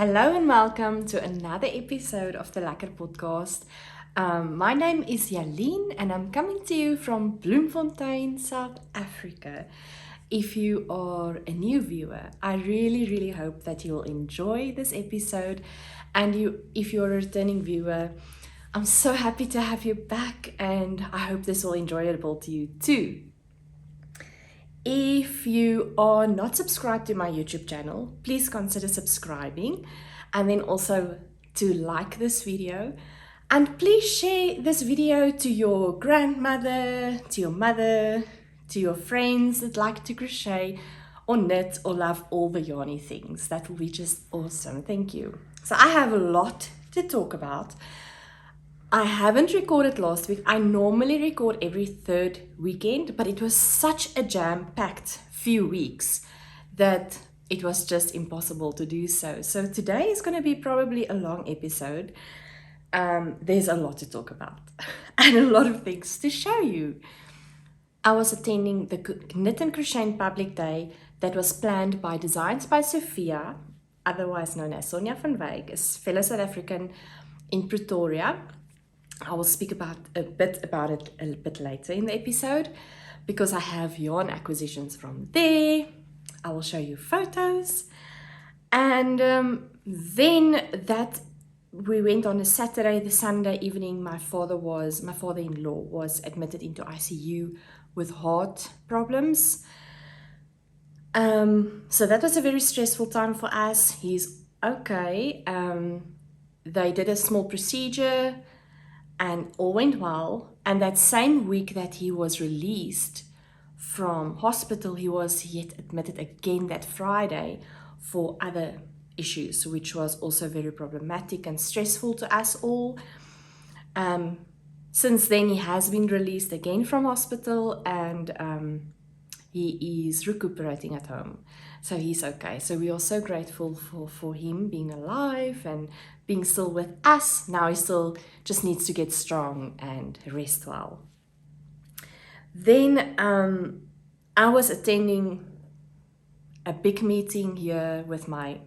Hello and welcome to another episode of the Lekker podcast. My name is Yarnie and I'm coming to you from Bloemfontein, South Africa. If you are a new viewer, I really hope that you'll enjoy this episode. And if you're a returning viewer, I'm so happy to have you back and I hope this will be enjoyable to you too. If you are not subscribed to my YouTube channel, please consider subscribing and then also to like this video. And please share this video to your grandmother, to your mother, to your friends that like to crochet or knit or love all the yarny things. That will be just awesome. Thank you. So I have a lot to talk about. I haven't recorded last week. I normally record every third weekend, but it was such a jam-packed few weeks that it was just impossible to do so. So today is going to be probably a long episode. There's a lot to talk about and a lot of things to show you. I was attending the Knit and Crochet Public Day that was planned by Designs by Sophia, otherwise known as Sonja van Wyk, a fellow South African in Pretoria. I will speak a bit about it a bit later in the episode because I have yarn acquisitions from there. I will show you photos. And then that we went on a Saturday, the Sunday evening, my father-in-law was admitted into ICU with heart problems. So that was a very stressful time for us. He's okay. They did a small procedure and all went well. And that same week that he was released from hospital, he was yet admitted again that Friday for other issues, which was also very problematic and stressful to us all. Since then, he has been released again from hospital and he is recuperating at home. So he's okay. So we are so grateful for him being alive and being still with us. Now he still just needs to get strong and rest well. Then I was attending a big meeting here with my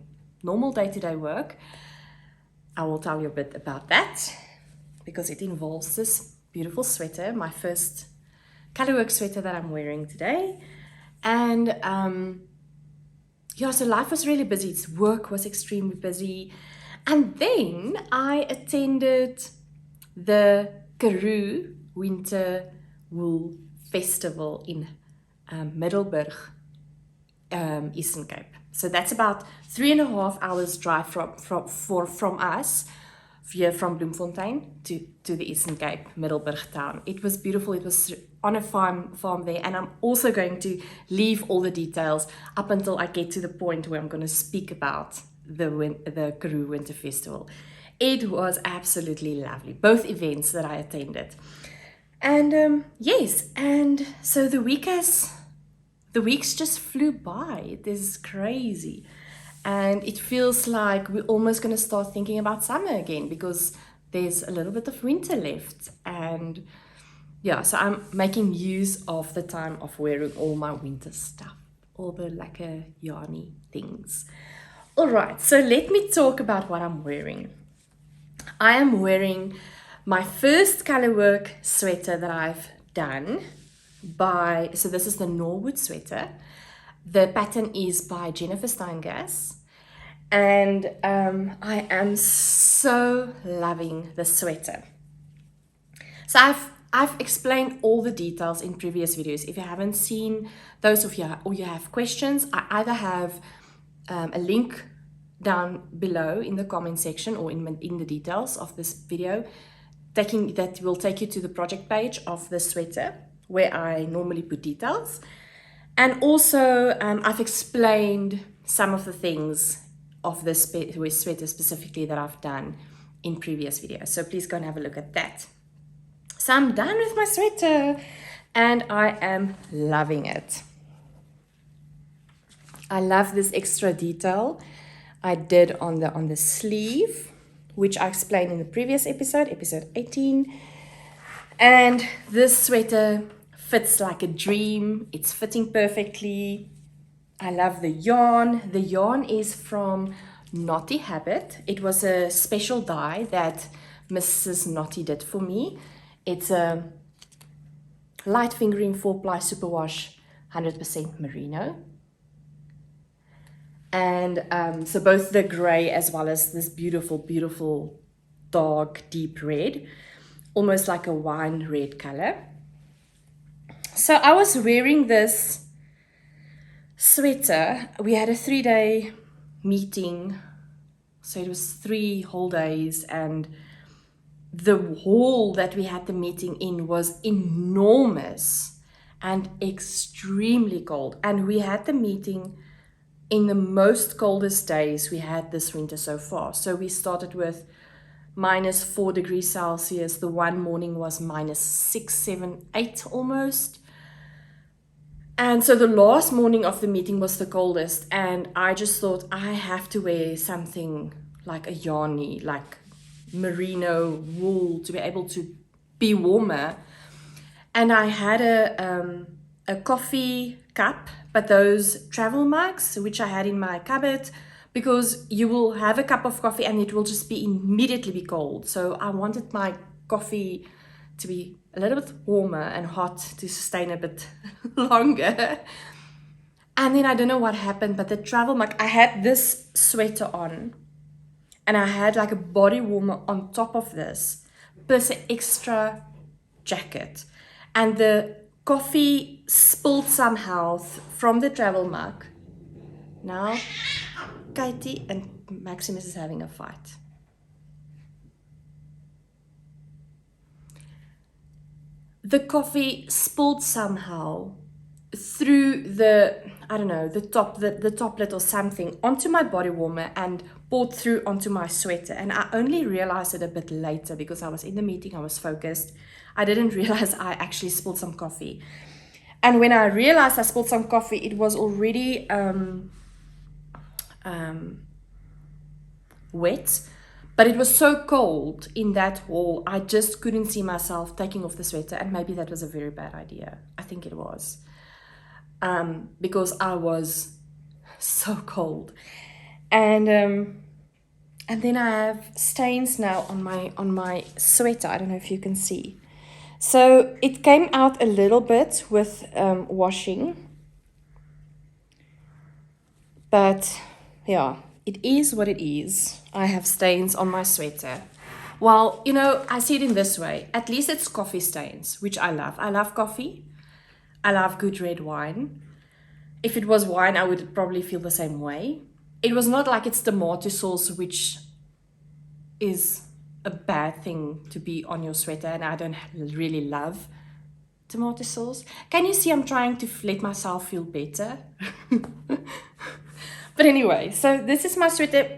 normal day-to-day work. I will tell you a bit about that because it involves this beautiful sweater, my first colorwork sweater that I'm wearing today. And so life was really busy. Work was extremely busy. And then I attended the Karoo Winter Wool Festival in Middelburg, Eastern Cape. So that's about 3.5 hours drive from us, here from Bloemfontein to the Eastern Cape, Middelburg town. It was beautiful. It was on a farm there, and I'm also going to leave all the details up until I get to the point where I'm going to speak about the Karoo Winter Festival. It was absolutely lovely, both events that I attended. And yes, and so the weeks just flew by. It is crazy. And it feels like we're almost going to start thinking about summer again because there's a little bit of winter left. And yeah, so I'm making use of the time of wearing all my winter stuff, all the lekker yarny things. All right, so let me talk about what I'm wearing. I am wearing my first colorwork sweater that I've done so this is the Norwood sweater. The pattern is by Jennifer Steingas. And I am so loving the sweater. So I've explained all the details in previous videos. If you haven't seen those of you or you have questions, I either have a link down below in the comment section or in the details of this video that will take you to the project page of the sweater where I normally put details. And also I've explained some of the things of this sweater specifically that I've done in previous videos. So please go and have a look at that. So I'm done with my sweater and I am loving it. I love this extra detail I did on the sleeve, which I explained in the previous episode 18. And this sweater fits like a dream. It's fitting perfectly. I love the yarn. The yarn is from Knotty Habit. It was a special dye that Mrs. Knotty did for me. It's a light fingering 4-ply superwash 100% merino. And so both the grey as well as this beautiful, beautiful dark deep red, almost like a wine red color. So I was wearing this sweater. We had a 3-day meeting, so it was 3 whole days, and the hall that we had the meeting in was enormous and extremely cold, and we had the meeting in the most coldest days we had this winter so far. So we started with -4 degrees Celsius. The one morning was -6, 7, 8 almost. And so the last morning of the meeting was the coldest, and I just thought I have to wear something like a yarnie, like merino wool, to be able to be warmer. And I had a coffee cup, but those travel mugs, which I had in my cupboard, because you will have a cup of coffee and it will just be immediately be cold. So I wanted my coffee to be a little bit warmer and hot to sustain a bit longer. And then I don't know what happened, but the travel mug, I had this sweater on and I had like a body warmer on top of this, plus an extra jacket. And the coffee spilled somehow from the travel mug. Now, Katie and Maximus is having a fight. The coffee spilled somehow through the, I don't know, the toplet or something onto my body warmer and poured through onto my sweater. And I only realized it a bit later because I was in the meeting, I was focused. I didn't realize I actually spilled some coffee. And when I realized I spilled some coffee, it was already wet, but it was so cold in that hall, I just couldn't see myself taking off the sweater, and maybe that was a very bad idea. I think it was, because I was so cold, and then I have stains now on my sweater. I don't know if you can see. So it came out a little bit with washing, but yeah, it is what it is. I have stains on my sweater. Well, you know, I see it in this way. At least it's coffee stains, which I love. I love coffee. I love good red wine. If it was wine, I would probably feel the same way. It was not like it's tomato sauce, which is a bad thing to be on your sweater, and I don't really love tomato sauce. Can you see I'm trying to let myself feel better? But anyway, so this is my sweater.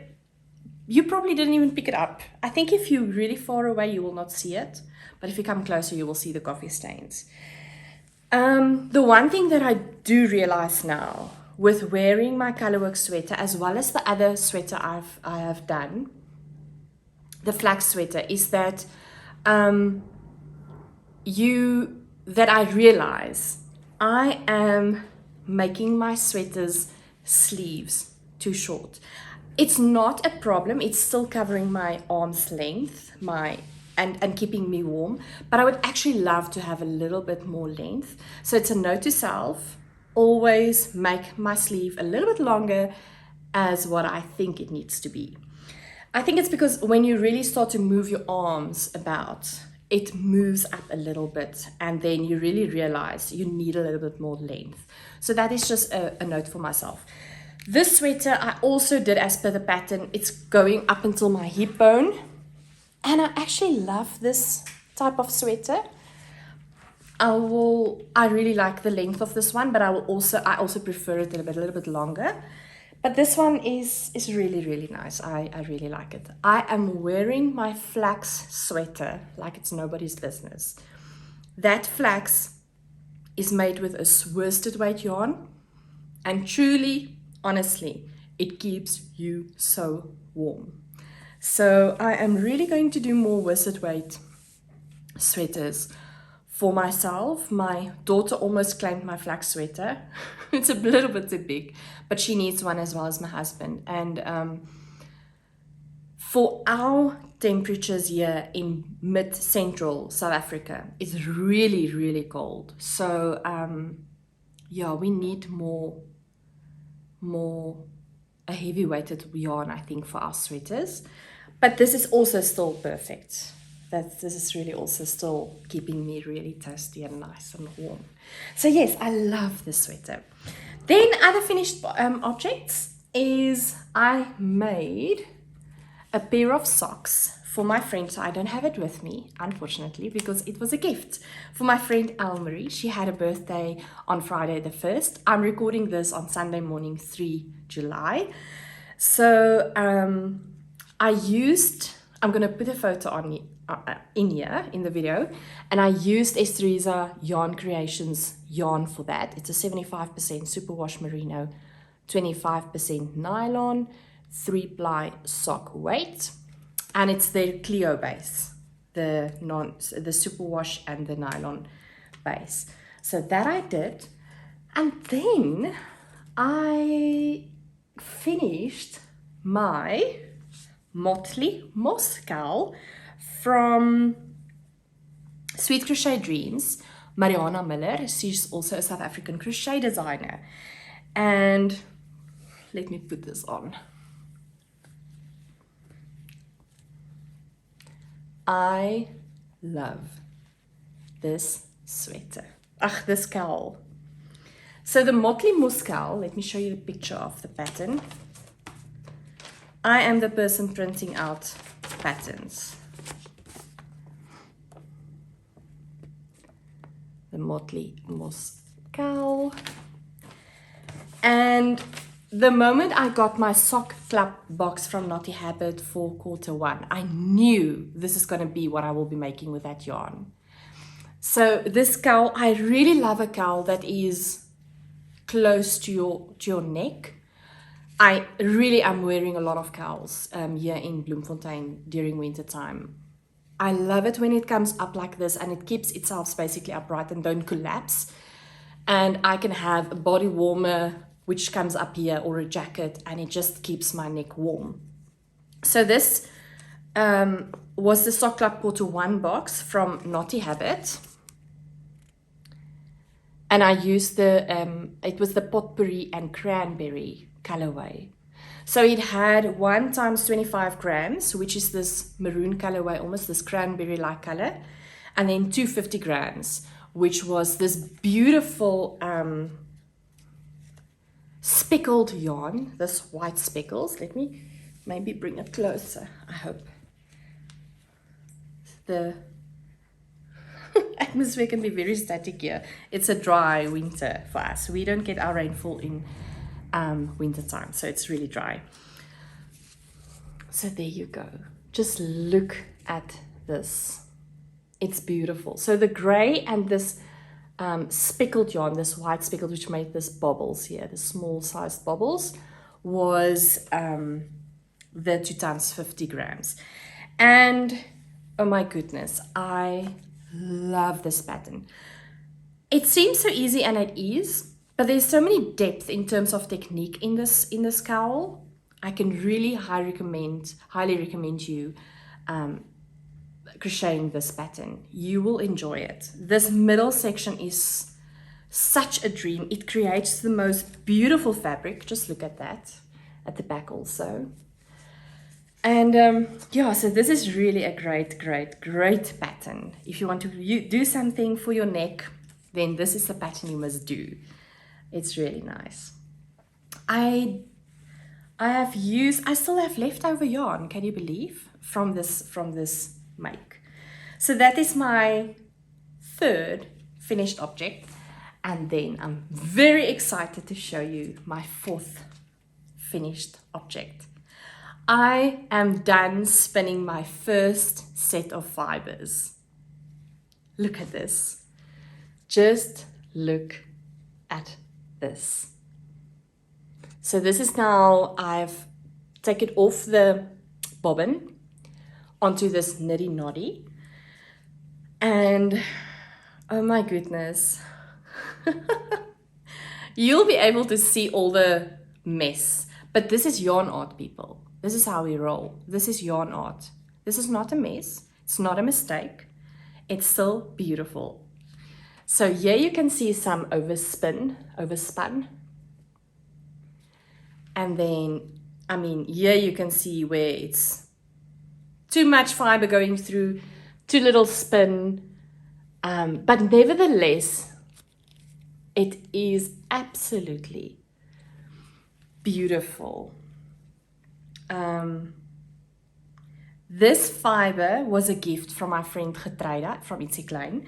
You probably didn't even pick it up. I think if you're really far away, you will not see it. But if you come closer, you will see the coffee stains. The one thing that I do realize now with wearing my colorwork sweater, as well as the other sweater I have done, the flax sweater, is that I realize I am making my sweater's sleeves too short. It's not a problem. It's still covering my arm's length, and keeping me warm, but I would actually love to have a little bit more length. So it's a note to self, always make my sleeve a little bit longer as what I think it needs to be. I think it's because when you really start to move your arms about, it moves up a little bit, and then you really realize you need a little bit more length. So that is just a note for myself. This sweater I also did as per the pattern. It's going up until my hip bone, and I actually love this type of sweater. I really like the length of this one, but I also prefer it a little bit longer. But this one is really, really nice. I really like it. I am wearing my flax sweater like it's nobody's business. That flax is made with a worsted weight yarn, and truly, honestly, it keeps you so warm. So I am really going to do more worsted weight sweaters for myself. My daughter almost claimed my flax sweater. It's a little bit too big, but she needs one as well as my husband. And For our temperatures here in mid-central South Africa, it's really, really cold. So yeah, we need more a heavy-weighted yarn, I think, for our sweaters. But this is also still perfect. This is really also still keeping me really toasty and nice and warm. So yes, I love this sweater. Then other finished objects is I made a pair of socks for my friend. So I don't have it with me, unfortunately, because it was a gift for my friend Elmarie. She had a birthday on Friday the 1st. I'm recording this on Sunday morning, 3 July. So I'm going to put a photo on in here in the video, and I used Estereza Yarn Creations yarn for that. It's a 75% superwash merino, 25% nylon, 3-ply sock weight, and it's the Clio base, the superwash and the nylon base. So that I did, and then I finished my motley moss cowl from Sweet Crochet Dreams, Mariana Miller. She's also a South African crochet designer. And let me put this on. I love this sweater. This cowl. So the motley moss cowl, let me show you the picture of the pattern. I am the person printing out patterns. The motley moss cowl. And the moment I got my sock club box from Naughty Habit for Q1, I knew this is going to be what I will be making with that yarn. So this cowl, I really love a cowl that is close to your neck. I really am wearing a lot of cowls here in Bloemfontein during winter time. I love it when it comes up like this and it keeps itself basically upright and don't collapse. And I can have a body warmer which comes up here, or a jacket, and it just keeps my neck warm. So this was the Sock Club Q1 box from Naughty Habit. And I used it was the potpourri and cranberry colorway. So it had 1 times 25 grams, which is this maroon colorway, almost this cranberry-like color, and then 250 grams, which was this beautiful speckled yarn, this white speckles. Let me maybe bring it closer, I hope. The atmosphere can be very static here. It's a dry winter for us. We don't get our rainfall in winter time, so it's really dry. So there you go. Just look at this. It's beautiful. So the gray and this speckled yarn, this white speckled, which made this bobbles here, the small sized bobbles, was the 2 times 50 grams. And oh my goodness, I love this pattern. It seems so easy, and it is, but there's so many depth in terms of technique in this cowl. I can really highly recommend you crocheting this pattern. You will enjoy it. This middle section is such a dream. It creates the most beautiful fabric. Just look at that at the back also. And yeah, so this is really a great pattern. If you want to do something for your neck, then this is the pattern you must do. It's really nice. I still have leftover yarn, can you believe, from this make. So that is my 3rd finished object, and then I'm very excited to show you my 4th finished object. I am done spinning my first set of fibers. Look at this. Just look at this. So this is now, I've taken off the bobbin onto this niddy noddy, and oh my goodness, you'll be able to see all the mess, but this is yarn art, people. This is how we roll. This is yarn art. This is not a mess. It's not a mistake. It's still beautiful. So here you can see some overspun. And then, I mean, here you can see where it's too much fiber going through, too little spin. But nevertheless, it is absolutely beautiful. This fiber was a gift from my friend Getreida from Ietsie Klein.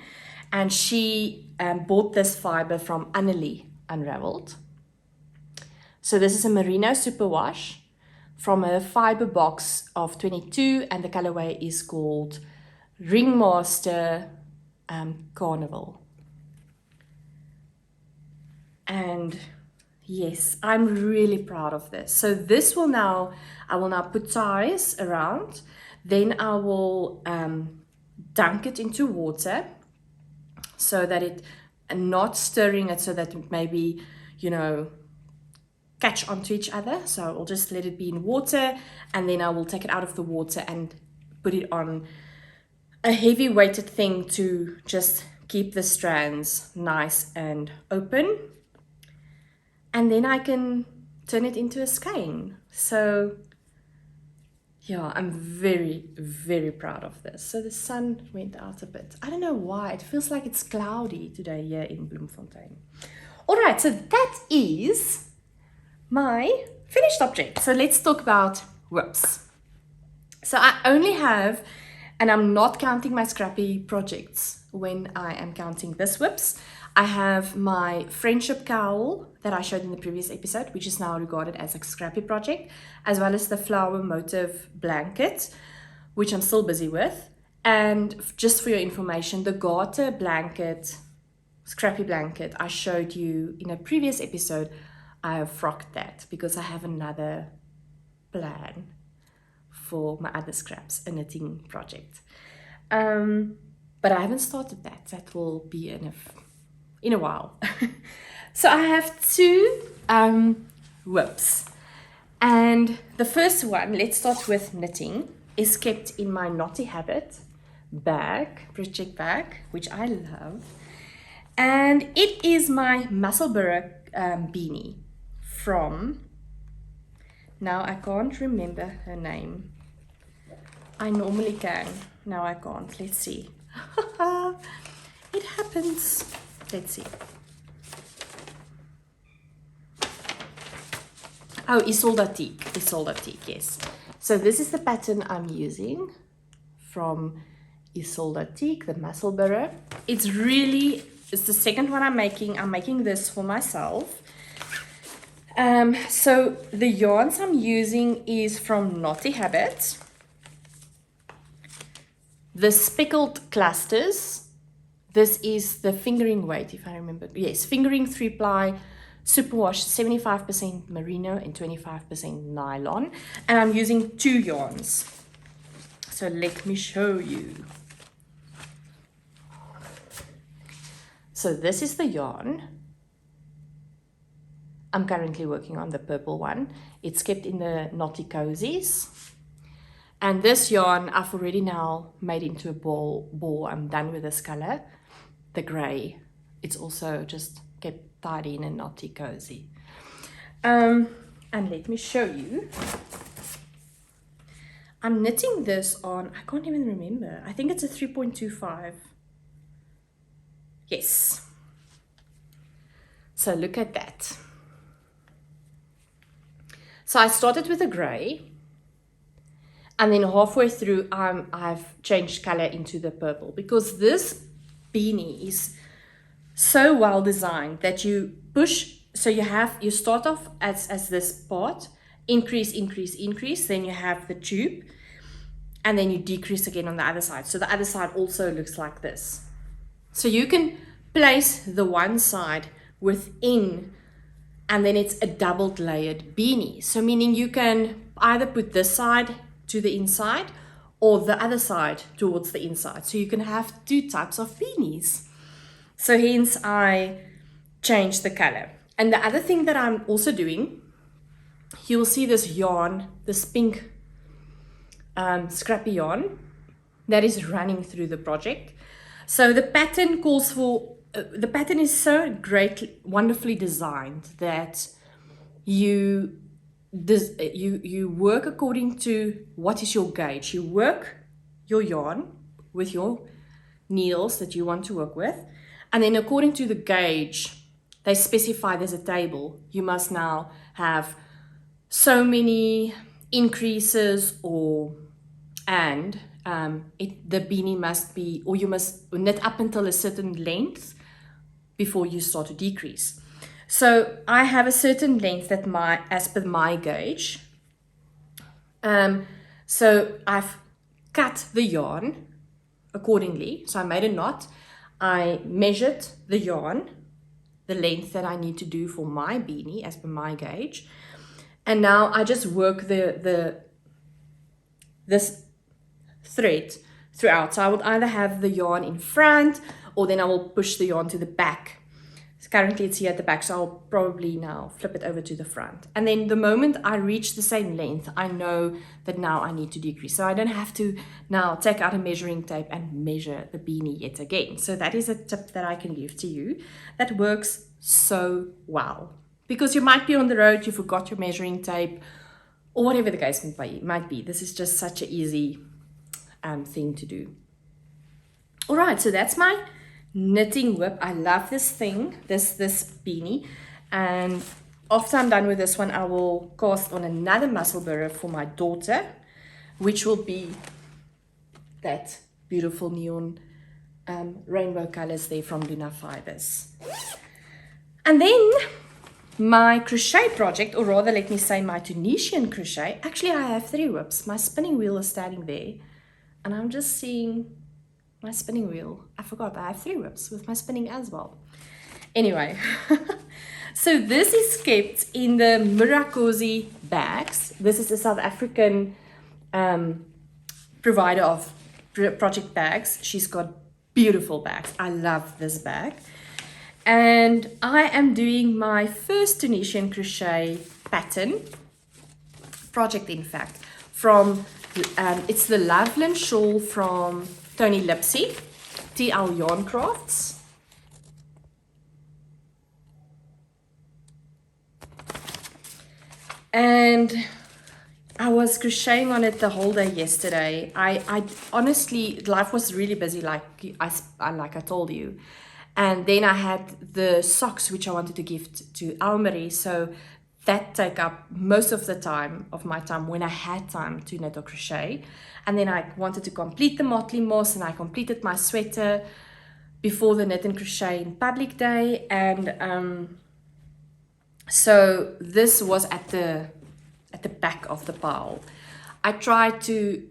And she bought this fiber from Adele Unraveled. So this is a merino superwash from a fiber box of 22, and the colorway is called Ringmaster Carnival. And yes, I'm really proud of this. So this will now, I will now put ties around, then I will dunk it into water so that it, and not stirring it so that it maybe, you know, catch onto each other. So I'll just let it be in water, and then I will take it out of the water and put it on a heavy weighted thing to just keep the strands nice and open. And then I can turn it into a skein. So yeah, I'm very, very proud of this. So the sun went out a bit. I don't know why. It feels like it's cloudy today here in Bloemfontein. All right, so that is my finished object. So let's talk about whips. So I only have, and I'm not counting my scrappy projects when I am counting this whips. I have my friendship cowl that I showed in the previous episode, which is now regarded as a scrappy project, as well as the flower motif blanket, which I'm still busy with. And just for your information, the garter blanket, scrappy blanket, I showed you in a previous episode. I have frocked that because I have another plan for my other scraps, a knitting project. But I haven't started that. That will be in a while. So I have two whips. And the first one, let's start with knitting, is kept in my Naughty Habit bag, project bag, which I love. And it is my Musselburgh beanie from, now I can't remember her name. I normally can, now I can't. Let's see. It happens. Let's see. Oh, Isoldatique, yes. So this is the pattern I'm using from Isoldatique, the Musselburgh. It's the second one I'm making. I'm making this for myself. So the yarns I'm using is from Naughty Habit. The Speckled Clusters. This is the fingering weight, if I remember. Yes, fingering 3-ply superwash, 75% merino and 25% nylon. And I'm using 2 yarns. So let me show you. So this is the yarn. I'm currently working on the purple one. It's kept in the Naughty Cozies. And this yarn I've already now made into a ball. I'm done with this color, the gray. It's also just kept tidy in a Naughty Cozy. And let me show you. I'm knitting this on, I can't even remember. I think it's a 3.25. Yes. So look at that. So I started with a gray, and then halfway through I've changed color into the purple, because this beanie is so well designed that you push, so you start off as this part, increase, then you have the tube, and then you decrease again on the other side. So the other side also looks like this. So you can place the one side within, and then it's a doubled layered beanie. So meaning you can either put this side to the inside or the other side towards the inside. So you can have 2 types of beanies. So hence I changed the color. And the other thing that I'm also doing you'll see this yarn, this pink scrappy yarn that is running through the project. So the pattern calls for, the pattern is so great, wonderfully designed that you work according to what is your gauge. You work your yarn with your needles that you want to work with, and then according to the gauge, they specify there's a table. You must now have so many increases, the beanie must be, or you must knit up until a certain length before you start to decrease. So I have a certain length that as per my gauge. So I've cut the yarn accordingly. So I made a knot. I measured the yarn, the length that I need to do for my beanie as per my gauge. And now I just work this thread throughout. So I would either have the yarn in front, or then I will push the yarn to the back. So currently it's here at the back, so I'll probably now flip it over to the front. And then the moment I reach the same length, I know that now I need to decrease. So I don't have to now take out a measuring tape and measure the beanie yet again. So that is a tip that I can give to you that works so well. Because you might be on the road, you forgot your measuring tape, or whatever the case might be. This is just such an easy thing to do. All right, so that's my knitting whip. I love this thing, this beanie. And after I'm done with this one, I will cast on another muscle burr for my daughter, which will be that beautiful neon rainbow colors there from Luna Fibers. And then my crochet project, or rather let me say my Tunisian crochet. Actually, I have 3 whips. My spinning wheel is standing there, and I'm just seeing my spinning wheel. I forgot I have 3 whips with my spinning as well. Anyway, so this is kept in the Murakosi bags. This is a South African provider of project bags. She's got beautiful bags. I love this bag. And I am doing my first Tunisian crochet pattern project, in fact, from it's the Loveland Shawl from Tony Lipsy, TL Yarn Crafts. And I was crocheting on it the whole day yesterday. I honestly, life was really busy, like I told you. And then I had the socks, which I wanted to gift to Almarie. So that took up most of the time of my time when I had time to knit or crochet. And then I wanted to complete the motley moss, and I completed my sweater before the knit and crochet in public day. And so this was at the back of the pile. I tried to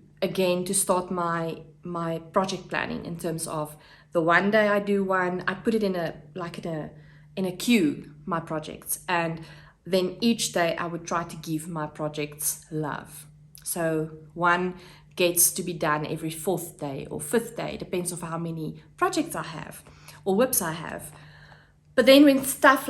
start my project planning in terms of the one day I do one, I put it in a queue, my projects, and then each day I would try to give my projects love. So one gets to be done every 4th day or 5th day, depends on how many projects I have or whips I have. But then when stuff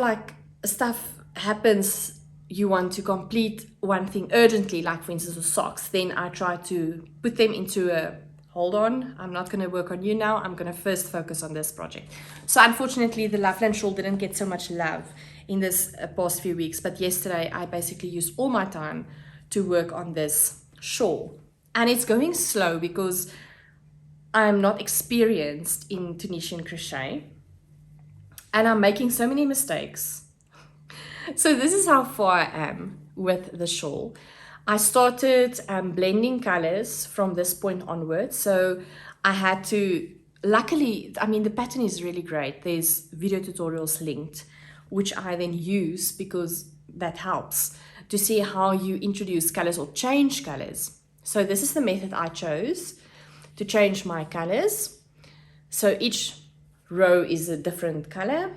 happens, you want to complete one thing urgently, like for instance the socks, then I try to put them into a hold on, I'm not going to work on you now, I'm going to first focus on this project. So unfortunately the Loveland Shawl didn't get so much love in this past few weeks, but yesterday I basically used all my time to work on this shawl. And it's going slow because I'm not experienced in Tunisian crochet and I'm making so many mistakes. So this is how far I am with the shawl. I started blending colors from this point onwards. So I had to, luckily, I mean, the pattern is really great. There's video tutorials linked, which I then use because that helps to see how you introduce colors or change colors. So this is the method I chose to change my colors. So each row is a different color.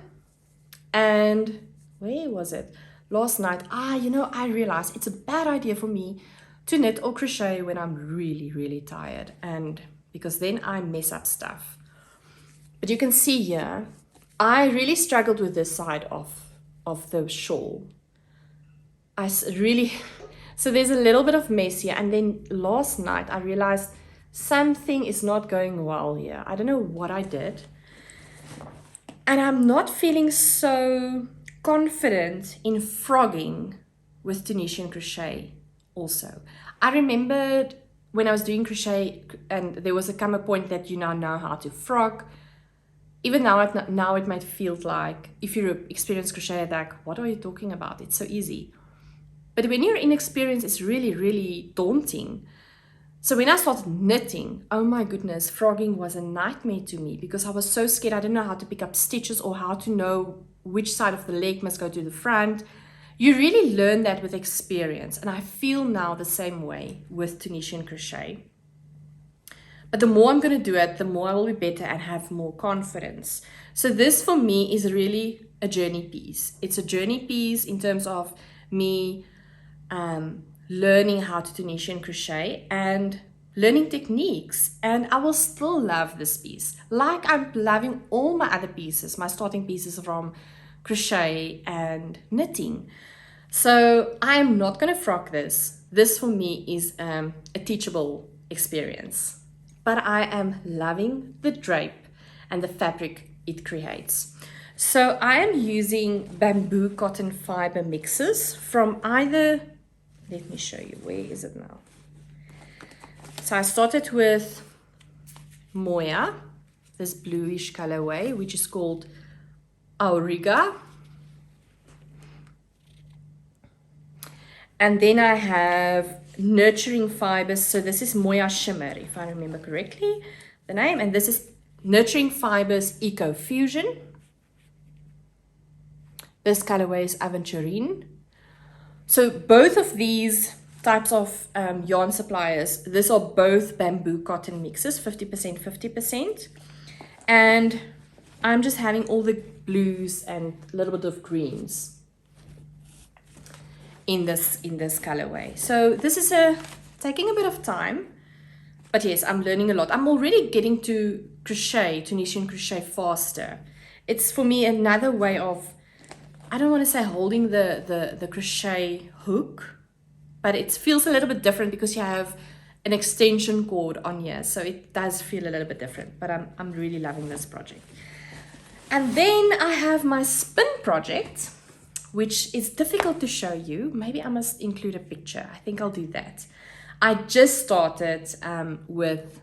And where was it? Last night, I realized it's a bad idea for me to knit or crochet when I'm really, really tired, and because then I mess up stuff. But you can see here, I really struggled with this side of the shawl. really, so there's a little bit of mess here. And then last night I realized something is not going well here. I don't know what I did. And I'm not feeling so confident in frogging with Tunisian crochet also. I remembered when I was doing crochet and there was a point that you now know how to frog. Even now, it might feel like, if you're an experienced crocheter, like, what are you talking about? It's so easy. But when you're inexperienced, it's really, really daunting. So when I started knitting, oh my goodness, frogging was a nightmare to me because I was so scared. I didn't know how to pick up stitches or how to know which side of the leg must go to the front. You really learn that with experience. And I feel now the same way with Tunisian crochet. But the more I'm going to do it, the more I will be better and have more confidence. So this for me is really a journey piece. It's a journey piece in terms of me learning how to Tunisian crochet and learning techniques. And I will still love this piece. Like I'm loving all my other pieces, my starting pieces from crochet and knitting. So I'm not going to frock this. This for me is a teachable experience. But I am loving the drape and the fabric it creates. So I am using bamboo cotton fiber mixes from either, let me show you, where is it now? So I started with Moya, this bluish colorway, which is called Auriga. And then I have Nurturing Fibers. So this is Moya Shimmer, if I remember correctly, the name. And this is Nurturing Fibers Eco Fusion. This colorway is Aventurine. So both of these types of yarn suppliers, these are both bamboo cotton mixes, 50%, 50%. And I'm just having all the blues and a little bit of greens in this colorway. So this is taking a bit of time, but yes, I'm learning a lot. I'm already getting to crochet, Tunisian crochet faster. It's for me another way of, I don't want to say holding the crochet hook, but it feels a little bit different because you have an extension cord on here, so it does feel a little bit different, but I'm really loving this project. And then I have my spin project, which is difficult to show you. Maybe I must include a picture. I think I'll do that. I just started with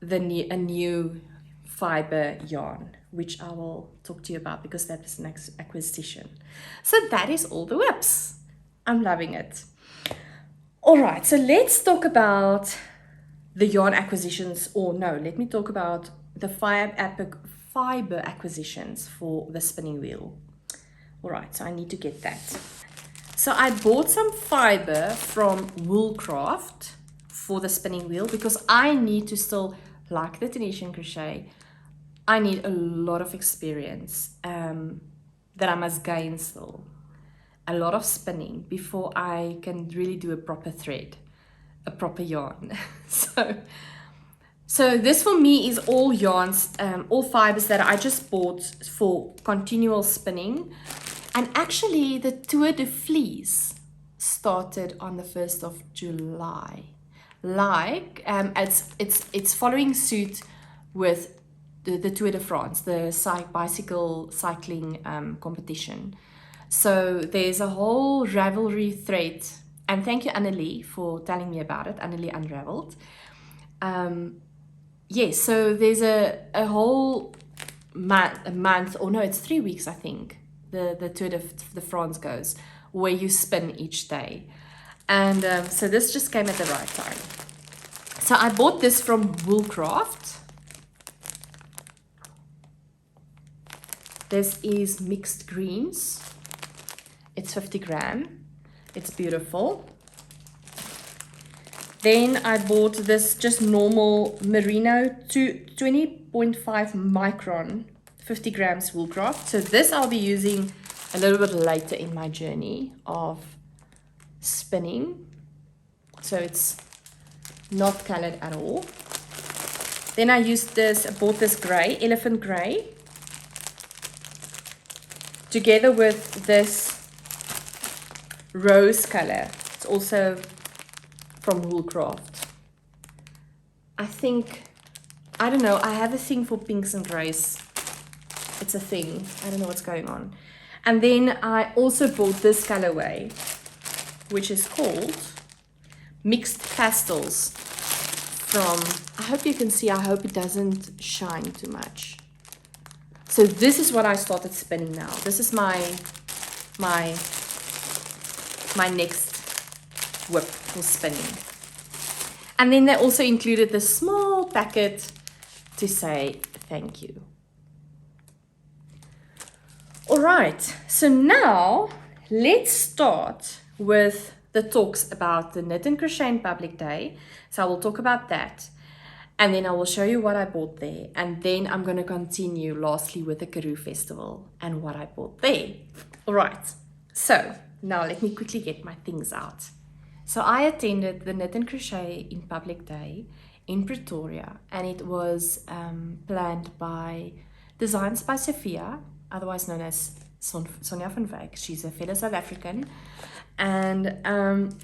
a new fiber yarn, which I will talk to you about because that is an acquisition. So that is all the whips. I'm loving it. All right, so let's talk about the yarn acquisitions, or no, let me talk about the fiber acquisitions for the spinning wheel. All right, so I need to get that. So I bought some fiber from Woolcraft for the spinning wheel because I need to still, like the Tunisian crochet, I need a lot of experience that I must gain still. A lot of spinning before I can really do a proper thread, a proper yarn. So this for me is all yarns, all fibers that I just bought for continual spinning. And actually the Tour de Fleece started on the 1st of July. Like, it's following suit with the Tour de France, the bicycle cycling competition. So there's a whole Ravelry thread, and thank you Annelie for telling me about it, Annelie Unraveled. Yes, so there's a whole month, or no, it's 3 weeks I think, the Tour de France goes, where you spin each day. And so this just came at the right time. So I bought this from Woolcraft. This is mixed greens. It's 50 gram. It's beautiful. Then I bought this just normal merino 20.5 micron, 50 grams Woolcraft. So this I'll be using a little bit later in my journey of spinning. So it's not colored at all. Then I bought this gray, elephant gray, together with this rose color. It's also from Woolcraft. I don't know, I have a thing for pinks and grays. It's a thing. I don't know what's going on. And then I also bought this colorway, which is called Mixed Pastels from, I hope you can see, I hope it doesn't shine too much. So this is what I started spinning now. This is my next whip for spinning. And then they also included this small packet to say thank you. All right, so now let's start with the talks about the Knit and Crochet in Public Day. So I will talk about that, and then I will show you what I bought there, and then I'm going to continue lastly with the Karoo Festival and what I bought there. All right, so now let me quickly get my things out. So I attended the Knit and Crochet in Public Day in Pretoria, and it was planned by Designs by Sophia, otherwise known as Sonja van Wyk. She's a fellow South African. And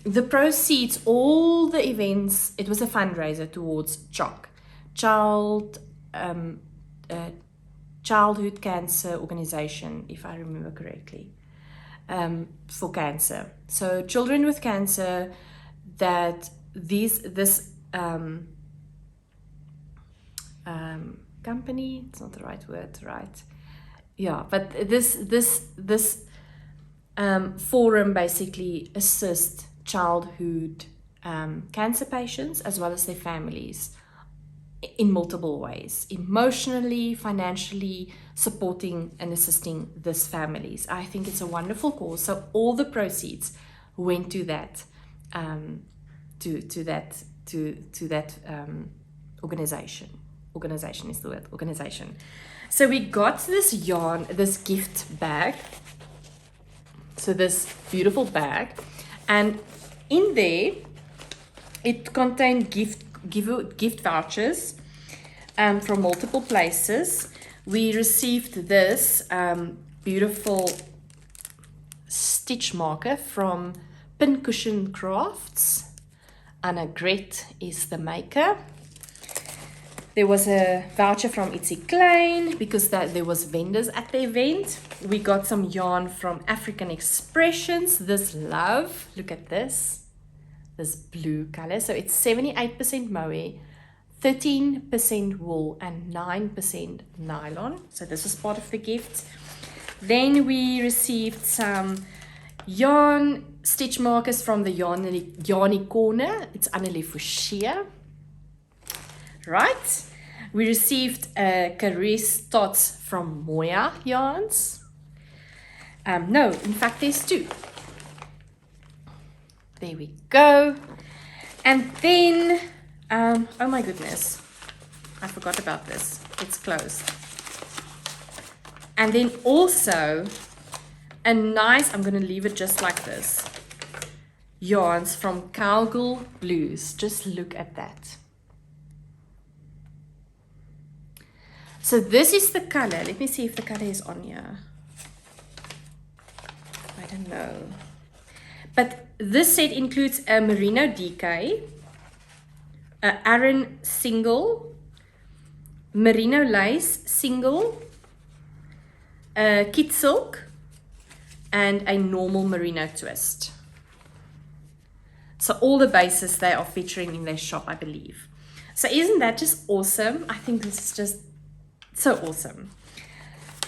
the proceeds, all the events, it was a fundraiser towards CHOC, Childhood Cancer Organization, if I remember correctly, for cancer. So children with cancer, that this company, it's not the right word, right? Yeah, but this forum basically assists childhood cancer patients as well as their families in multiple ways, emotionally, financially, supporting and assisting these families. I think it's a wonderful cause. So all the proceeds went to that organization. Organization is the word, organization. So we got this yarn, this gift bag. So this beautiful bag, and in there it contained gift vouchers from multiple places. We received this beautiful stitch marker from Pincushion Crafts. Anna Gret is the maker. There was a voucher from Itsy Klein because there was vendors at the event. We got some yarn from African Expressions. This love, look at this blue color. So it's 78% mohair, 13% wool and 9% nylon. So this is part of the gift. Then we received some yarn stitch markers from the Yarnie Corner. It's Adele Fouchier. Right, we received Caresse Tots from Moya Yarns. No, in fact, there's two. There we go. And then, oh my goodness, I forgot about this. It's closed. And then also a nice, I'm going to leave it just like this, yarns from Cowgirl Blues. Just look at that. So this is the color. Let me see if the color is on here. I don't know. But this set includes a Merino DK, a Aran single, Merino lace single, a kit silk, and a normal Merino twist. So all the bases they are featuring in their shop, I believe. So isn't that just awesome? I think this is just so awesome.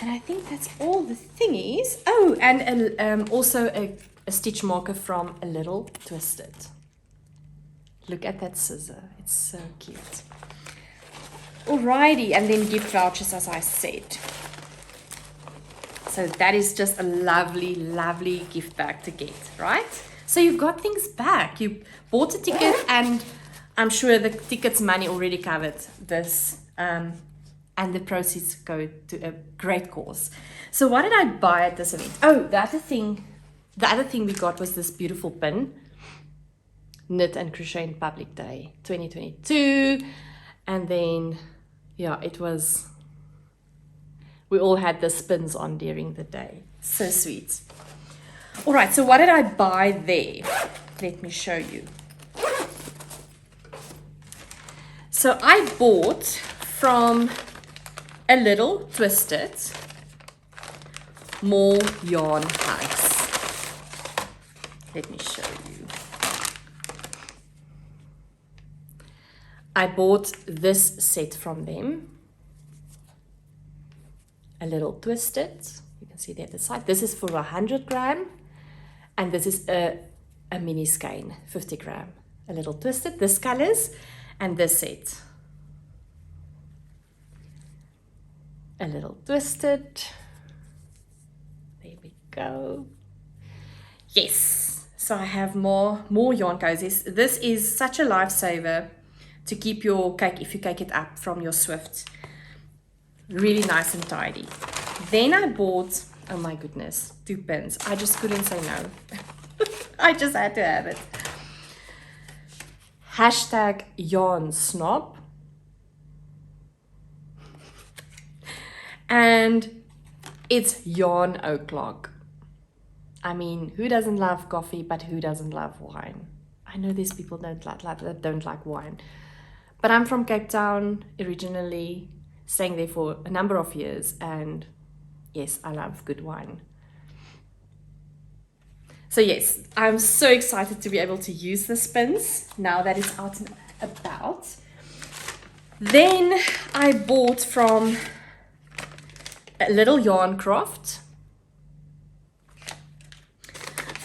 And I think that's all the thingies. Oh, and also a stitch marker from A Little Twisted. Look at that scissor. It's so cute. Alrighty, and then gift vouchers, as I said. So that is just a lovely, lovely gift bag to get, right? So you got things back. You bought a ticket, and I'm sure the ticket's money already covered this. And the proceeds go to a great cause. So what did I buy at this event? Oh, the other thing we got was this beautiful pin. Knit and Crochet in Public Day 2022. And then, yeah, we all had the spins on during the day. So sweet. All right, so what did I buy there? Let me show you. So I bought from A Little Twisted more yarn hugs. Let me show you. I bought this set from them. A Little Twisted. You can see there at the side. This is for 100 gram. And this is a mini skein, 50 gram. A Little Twisted, this colors, and this set. A Little Twisted. There we go. Yes, so I have more yarn cozies. This is such a lifesaver to keep your cake, if you cake it up from your Swift. Really nice and tidy. Then I bought, oh my goodness, 2 pins. I just couldn't say no. I just had to have it. Hashtag yarn snob. And it's yarn o'clock. I mean, who doesn't love coffee, but who doesn't love wine? I know there's people that don't like wine. But I'm from Cape Town originally, staying there for a number of years, and yes, I love good wine. So yes, I'm so excited to be able to use the pins now that it's out and about. Then I bought from A Little Yarn Craft.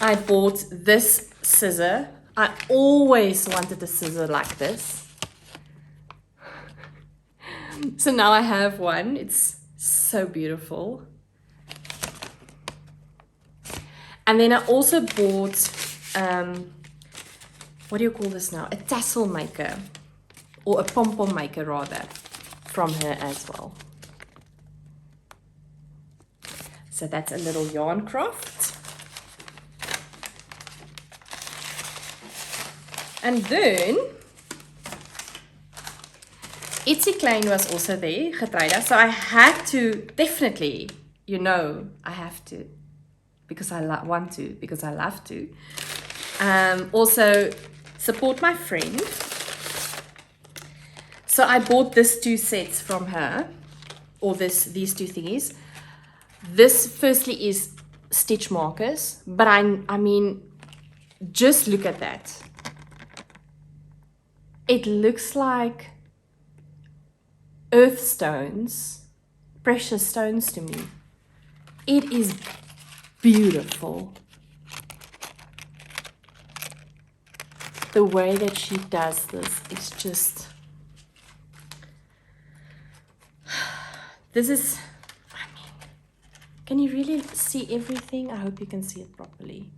I bought this scissor. I always wanted a scissor like this. So now I have one. It's so beautiful. And then I also bought, what do you call this now? A tassel maker, or a pom-pom maker rather, from her as well. So that's A Little Yarn Craft. And then, Itsy Klein was also there, getreide. So I had to, definitely, you know, I have to. Because I want to, because I love to. Also, support my friend. So I bought these 2 sets from her, or these 2 thingies. This firstly is stitch markers, but I mean, just look at that. It looks like earth stones, precious stones to me. It is beautiful. The way that she does this, it's just, this is, I mean, can you really see everything? I hope you can see it properly.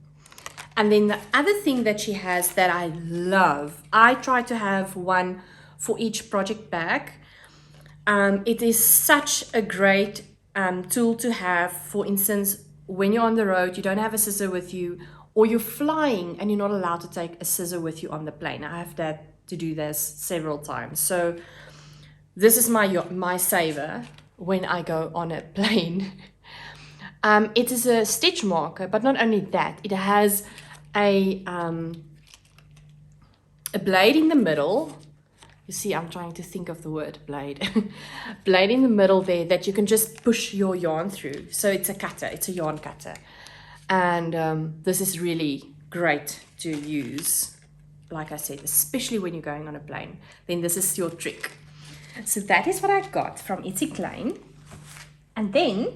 And then the other thing that she has that I love, I try to have one for each project bag. It is such a great tool to have, for instance, when you're on the road, you don't have a scissor with you, or you're flying and you're not allowed to take a scissor with you on the plane. I have had to do this several times. So this is my saver when I go on a plane. It is a stitch marker, but not only that, it has a blade in the middle. You see, I'm trying to think of the word blade. Blade in the middle there that you can just push your yarn through. So it's a cutter, it's a yarn cutter. And this is really great to use, like I said, especially when you're going on a plane. Then this is your trick. So that is what I got from Itsy Klein. And then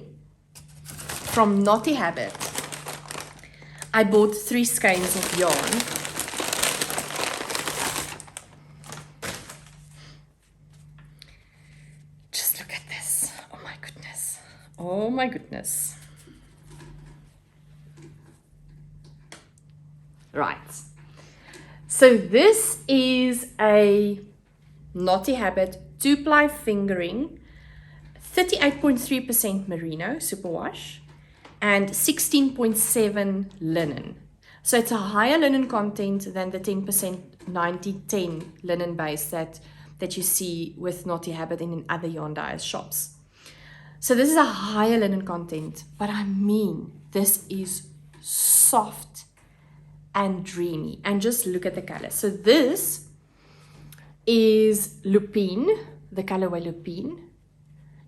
from Naughty Habit, I bought 3 skeins of yarn. Oh my goodness. Right. So this is a Naughty Habit 2-ply fingering, 38.3% merino superwash and 16.7 linen. So it's a higher linen content than the 10% 90-10 linen base that you see with Naughty Habit and in other yarn dyers shops. So this is a higher linen content, but I mean, this is soft and dreamy. And just look at the color. So this is Lupine, the colorway Lupine.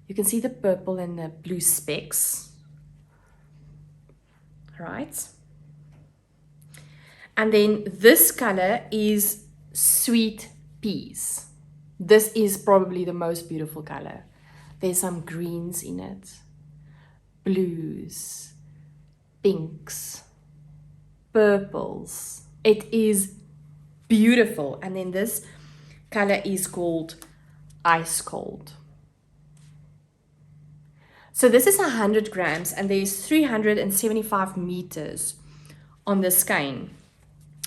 You can see the purple and the blue specks, right? And then this color is Sweet Peas. This is probably the most beautiful color. There's some greens in it, blues, pinks, purples. It is beautiful. And then this color is called Ice Cold. So this is 100 grams and there's 375 meters on the skein.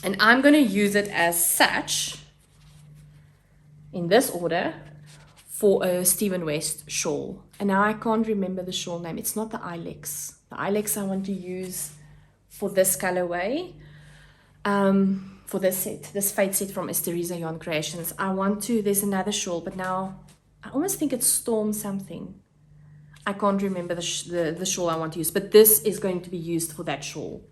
And I'm going to use it as such, in this order, for a Stephen West shawl. And now I can't remember the shawl name. It's not the Ilex. The Ilex I want to use for this colorway, for this set, this fade set from Teresa Yarn Creations. I want to, there's another shawl, but now I almost think it's Storm something. I can't remember the shawl I want to use, but this is going to be used for that shawl,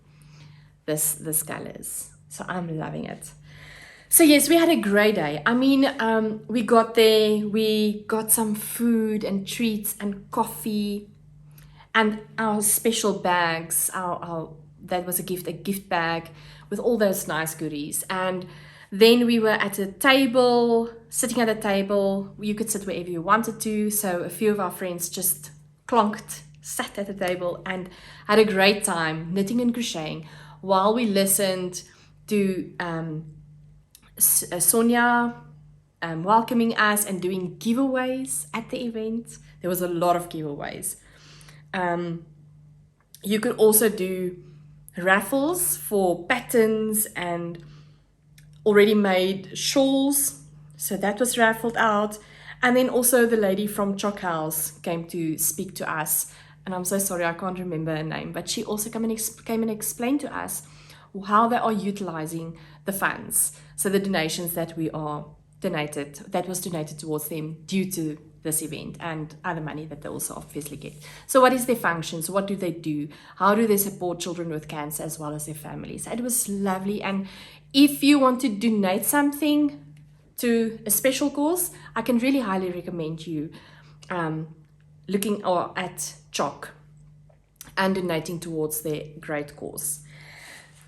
this colors. So I'm loving it. So yes, we had a great day. I mean, we got there, we got some food and treats and coffee and our special bags. That was a gift bag with all those nice goodies. And then we were at a table, sitting at a table. You could sit wherever you wanted to. So a few of our friends just sat at the table and had a great time knitting and crocheting while we listened to Sonia welcoming us and doing giveaways at the event. There was a lot of giveaways. You could also do raffles for patterns and already made shawls. So that was raffled out. And then also the lady from Chalk House came to speak to us. And I'm so sorry, I can't remember her name. But she also came and explained to us how they are utilizing the funds. So the donations that was donated towards them due to this event and other money that they also obviously get. So what is their functions? What do they do? How do they support children with cancer as well as their families? It was lovely. And if you want to donate something to a special cause, I can really highly recommend you looking at Chalk and donating towards their great cause.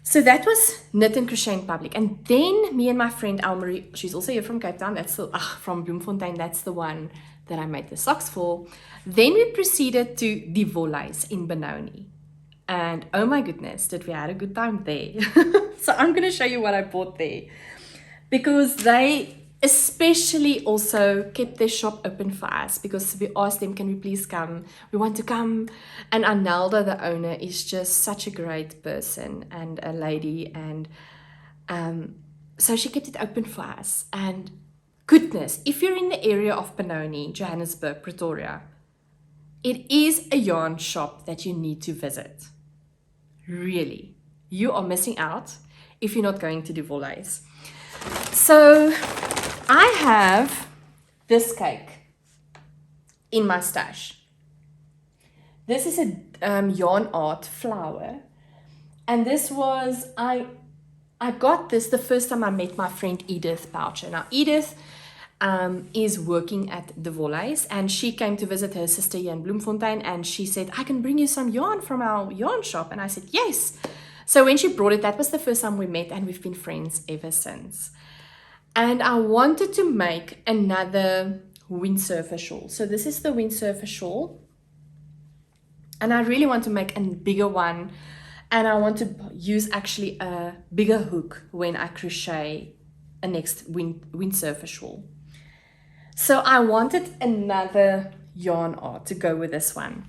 So that was Knit and Crochet in Public. And then me and my friend Elmarie, she's also here from Cape Town, that's from Bloemfontein, that's the one that I made the socks for. Then we proceeded to Die Volleys in Benoni. And oh my goodness, did we had a good time there. So I'm going to show you what I bought there. Because they especially also kept their shop open for us, because we asked them, can we please come? We want to come. And Arnalda, the owner, is just such a great person and a lady. And so she kept it open for us. And goodness, if you're in the area of Benoni, Johannesburg, Pretoria, it is a yarn shop that you need to visit. Really. You are missing out if you're not going to Die Volleys. So I have this cake in my stash. This is a yarn art flower. And this was, I got this the first time I met my friend Edith Boucher. Now Edith is working at the Volleys, and she came to visit her sister here in Bloemfontein, and she said, I can bring you some yarn from our yarn shop. And I said, yes. So when she brought it, that was the first time we met, and we've been friends ever since. And I wanted to make another Windsurfer Shawl. So this is the Windsurfer Shawl. And I really want to make a bigger one. And I want to use actually a bigger hook when I crochet a next Windsurfer Shawl. So I wanted another yarn art to go with this one.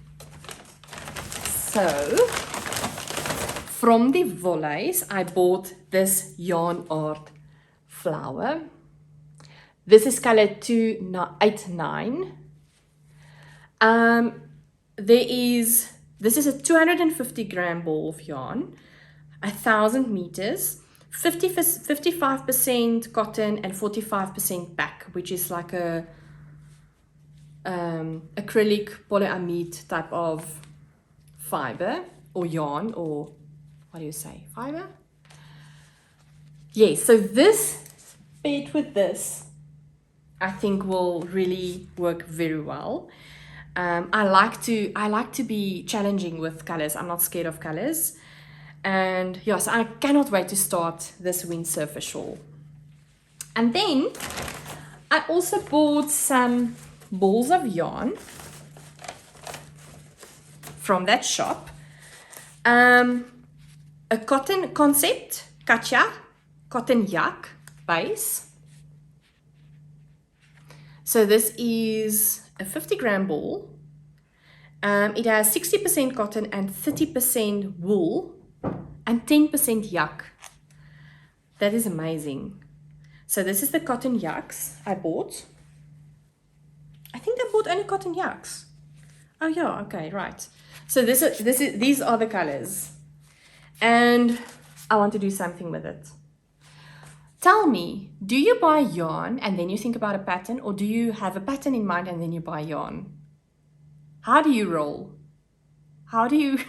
So from the Volleys, I bought this yarn art flower. This is color 289. This is a 250 gram ball of yarn, 1,000 meters, 55% cotton and 45% back, which is like a acrylic polyamide type of fiber or yarn or what do you say, fiber? Yes, so this paired with this, I think will really work very well. I like to be challenging with colors. I'm not scared of colors. And yes, I cannot wait to start this Windsurfer Shawl. And then I also bought some balls of yarn from that shop. A cotton concept, Katja, cotton yak base. So this is a 50-gram ball. It has 60% cotton and 30% wool and 10% yak. That is amazing. So this is the cotton yaks I bought. I think I bought only cotton yaks. Oh yeah, okay, right. So these are the colors. And I want to do something with it. Tell me, do you buy yarn and then you think about a pattern, or do you have a pattern in mind and then you buy yarn? How do you roll? How do you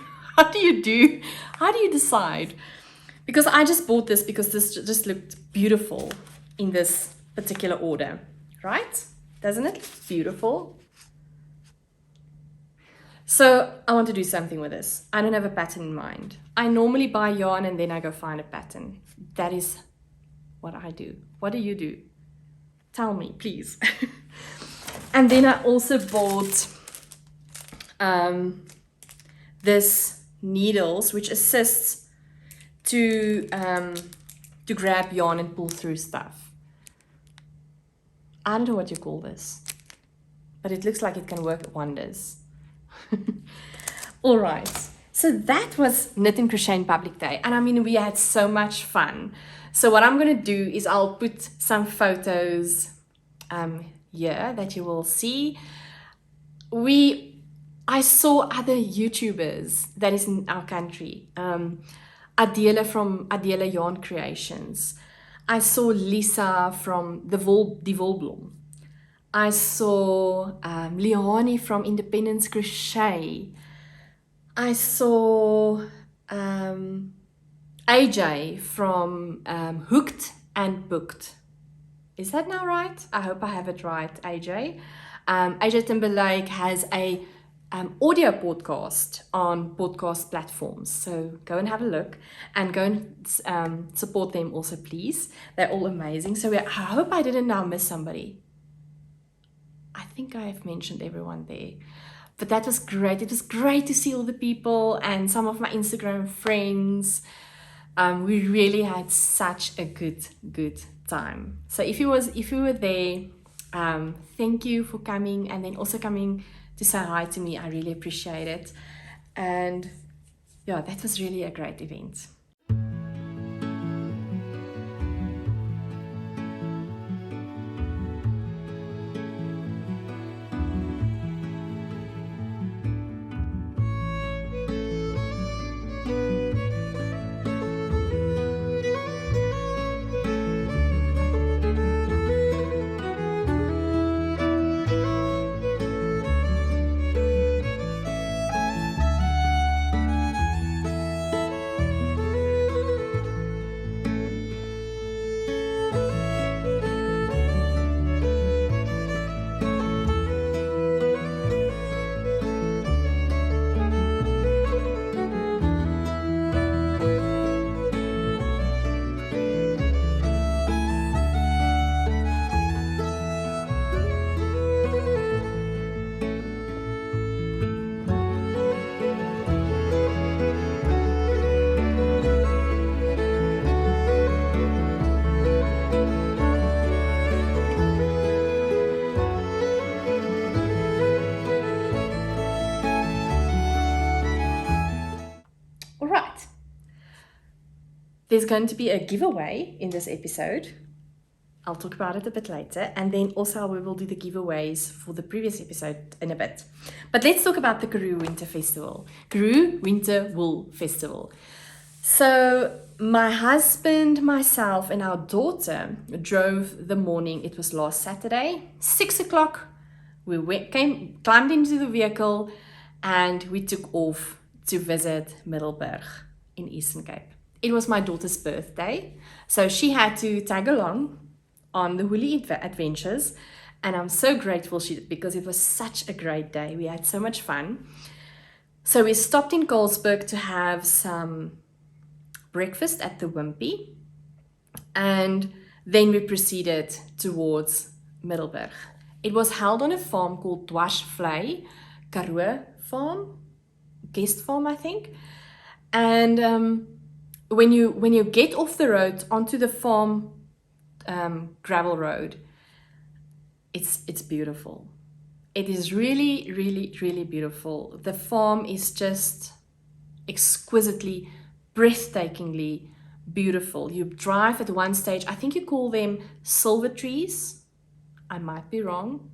decide? Because I just bought this because this just looked beautiful in this particular order, right? Doesn't it look beautiful? So I want to do something with this. I don't have a pattern in mind. I normally buy yarn and then I go find a pattern. That is what I do. What do you do? Tell me, please. And then I also bought this needles, which assists to grab yarn and pull through stuff. I don't know what you call this, but it looks like it can work wonders. All right, so that was Knit and Crochet in Public Day, and I mean, we had so much fun. So what I'm going to do is I'll put some photos here that you will see. I saw other YouTubers that is in our country. Adele from Adele Yarn Creations. I saw Liza from the Wolblom. I saw Leanie from Independence Crochet. I saw AJ from Hooked and Booked. Is that now right? I hope I have it right, AJ. AJ Timberlake has a audio podcast on podcast platforms. So go and have a look and go and support them also, please. They're all amazing. So I hope I didn't now miss somebody. I think I have mentioned everyone there. But that was great. It was great to see all the people and some of my Instagram friends. We really had such a good time. So if you were there, thank you for coming and then also coming to say hi to me. I really appreciate it. And yeah, that was really a great event. There's going to be a giveaway in this episode. I'll talk about it a bit later. And then also we will do the giveaways for the previous episode in a bit. But let's talk about the Karoo Winter Festival. Karoo Winter Wool Festival. So my husband, myself and our daughter drove the morning. It was last Saturday, 6 o'clock. We climbed into the vehicle and we took off to visit Middelburg. in Eastern Cape. It was my daughter's birthday, so she had to tag along on the woolly adventures, and I'm so grateful she did because it was such a great day. We had so much fun. So we stopped in Colesberg to have some breakfast at the Wimpy, and then we proceeded towards Middelburg. It was held on a farm called Dwarsvlei Karoo Farm, Guest Farm, I think. And when you get off the road onto the farm gravel road, it's beautiful. It is really, really, really beautiful. The farm is just exquisitely, breathtakingly beautiful. You drive at one stage, I think you call them silver trees. I might be wrong.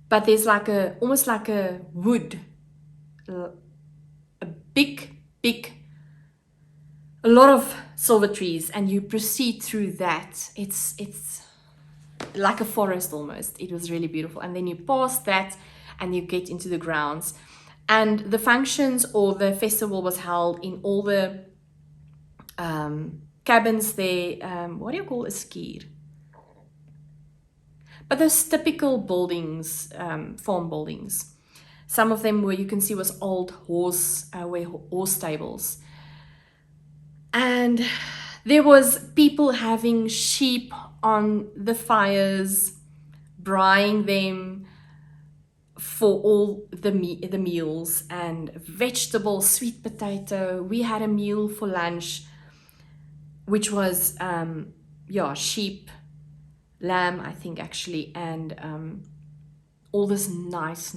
But there's like almost like a wood, a big, a lot of silver trees, and you proceed through that. It's like a forest almost. It was really beautiful. And then you pass that and you get into the grounds. And the functions or the festival was held in all the cabins there. What do you call a skier? But those typical buildings, farm buildings. Some of them where you can see was old horse stables. And there was people having sheep on the fires, braaiing them for all the meals, and vegetables, sweet potato. We had a meal for lunch, which was sheep, lamb, I think actually, and all this nice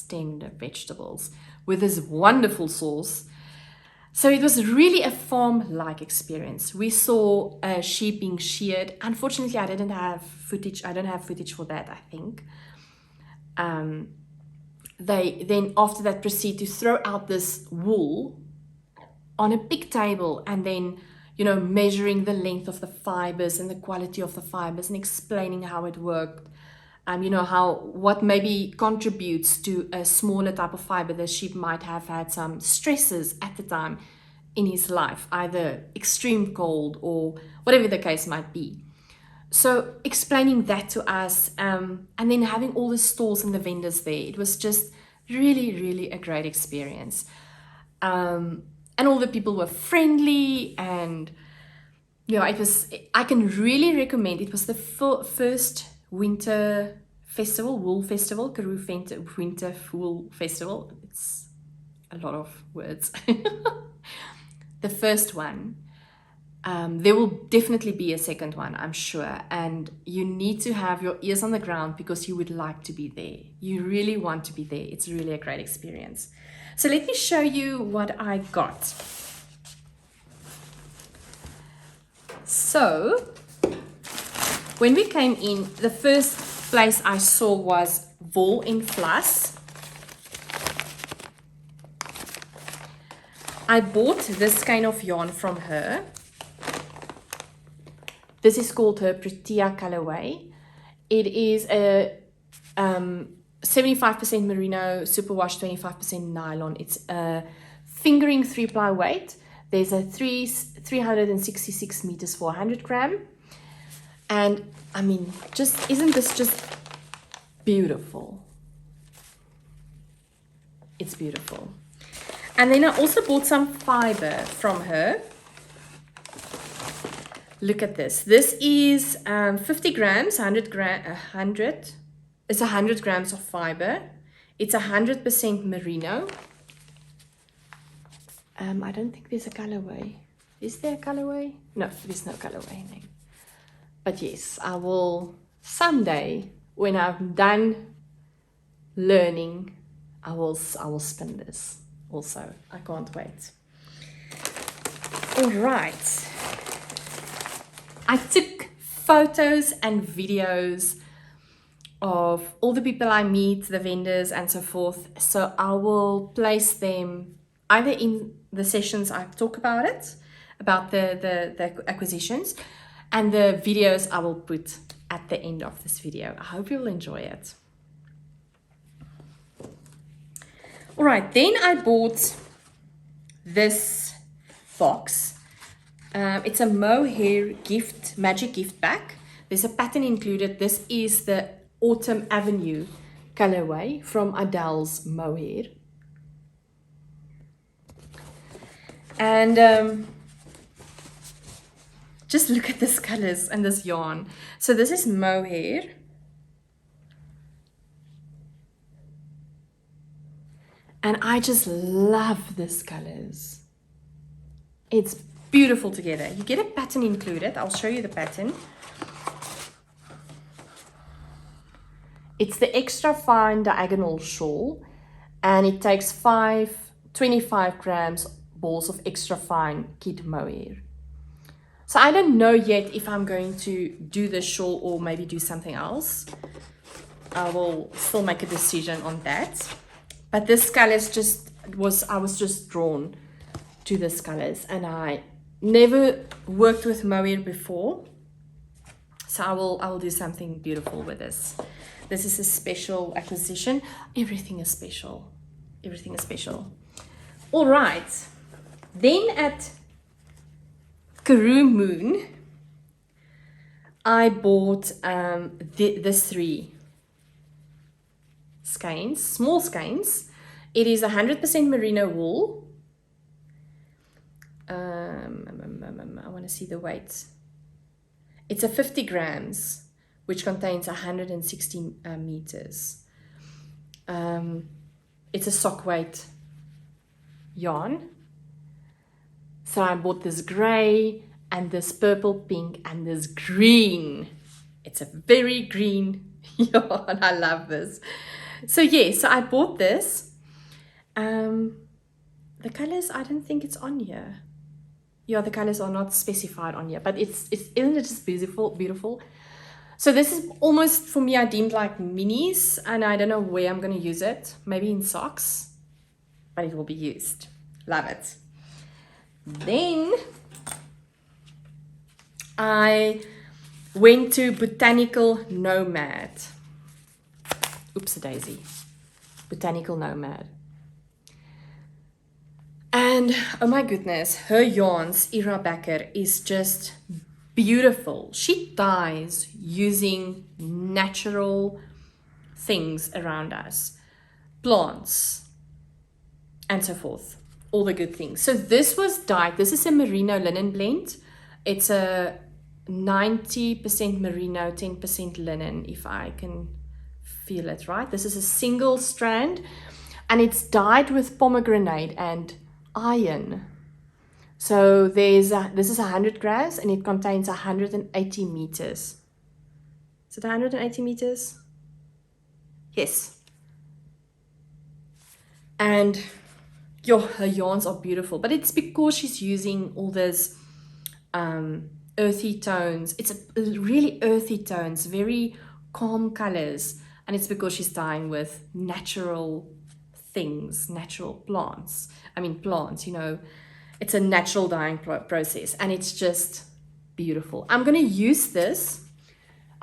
tender vegetables with this wonderful sauce. So it was really a farm-like experience. We saw sheep being sheared. Unfortunately, I didn't have footage. I don't have footage for that, I think. They then after that proceed to throw out this wool on a big table, and then measuring the length of the fibers and the quality of the fibers, and explaining how it worked. What maybe contributes to a smaller type of fiber. The sheep might have had some stresses at the time in his life, either extreme cold or whatever the case might be. So explaining that to us, and then having all the stalls and the vendors there, it was just really, really a great experience. And all the people were friendly, and I can really recommend. It was the first winter festival, wool festival, Karoo Winter Wool Festival. It's a lot of words. The first one. There will definitely be a second one, I'm sure. And you need to have your ears on the ground because you would like to be there. You really want to be there. It's really a great experience. So let me show you what I got. So when we came in, the first place I saw was Wool in Flas. I bought this kind of yarn from her. This is called her Protea colorway. It is a 75% merino, superwash, 25% nylon. It's a fingering 3-ply weight. There's a 366 meters for 100 gram. And I mean, isn't this just beautiful? It's beautiful. And then I also bought some fiber from her. Look at this. This is 50 grams, 100 grams of fiber. It's 100% merino. I don't think there's a colorway. Is there a colorway? No, there's no colorway name. But yes, I will someday, when I'm done learning, I will spin this also. I can't wait. All right. I took photos and videos of all the people I meet, the vendors and so forth. So I will place them either in the sessions I talk about it, about the acquisitions, and the videos I will put at the end of this video. I hope you'll enjoy it. All right, then I bought this box. It's a mohair magic gift pack. There's a pattern included. This is the Autumn Avenue colorway from Adele's mohair. And just look at this colors and this yarn. So this is mohair. And I just love this colors. It's beautiful together. You get a pattern included. I'll show you the pattern. It's the extra fine diagonal shawl, and it takes 25 grams balls of extra fine kid mohair. So I don't know yet if I'm going to do the shawl or maybe do something else. I will still make a decision on that. But this colors I was just drawn to this colors, and I never worked with mohair before. So I will do something beautiful with this. This is a special acquisition. Everything is special. Everything is special. All right. Then at Karoo Moon, I bought this 3 skeins, small skeins. It is 100% merino wool. I want to see the weight. It's a 50 grams, which contains 160 meters. It's a sock weight yarn. So I bought this gray and this purple pink and this green. It's a very green yarn. I love this. So yeah, so I bought this. The colors, I don't think it's on here. Yeah, the colors are not specified on here, but isn't it just beautiful? So this is almost, for me, I deemed like minis, and I don't know where I'm going to use it. Maybe in socks, but it will be used. Love it. Then I went to Botanical Nomad. Oops-a-daisy. Botanical Nomad. And oh my goodness, her yarns, Ira Becker, is just beautiful. She dyes using natural things around us, plants, and so forth. All the good things. So this was dyed. This is a merino linen blend. It's a 90% merino, 10% linen, if I can feel it right. This is a single strand, and it's dyed with pomegranate and iron. So this is 100 grams, and it contains 180 meters. Is it 180 meters? Yes. And her yarns are beautiful, but it's because she's using all those earthy tones. It's really earthy tones, very calm colors, and it's because she's dyeing with natural things, natural plants. I mean plants, you know, it's a natural dyeing process, and it's just beautiful. I'm going to use this.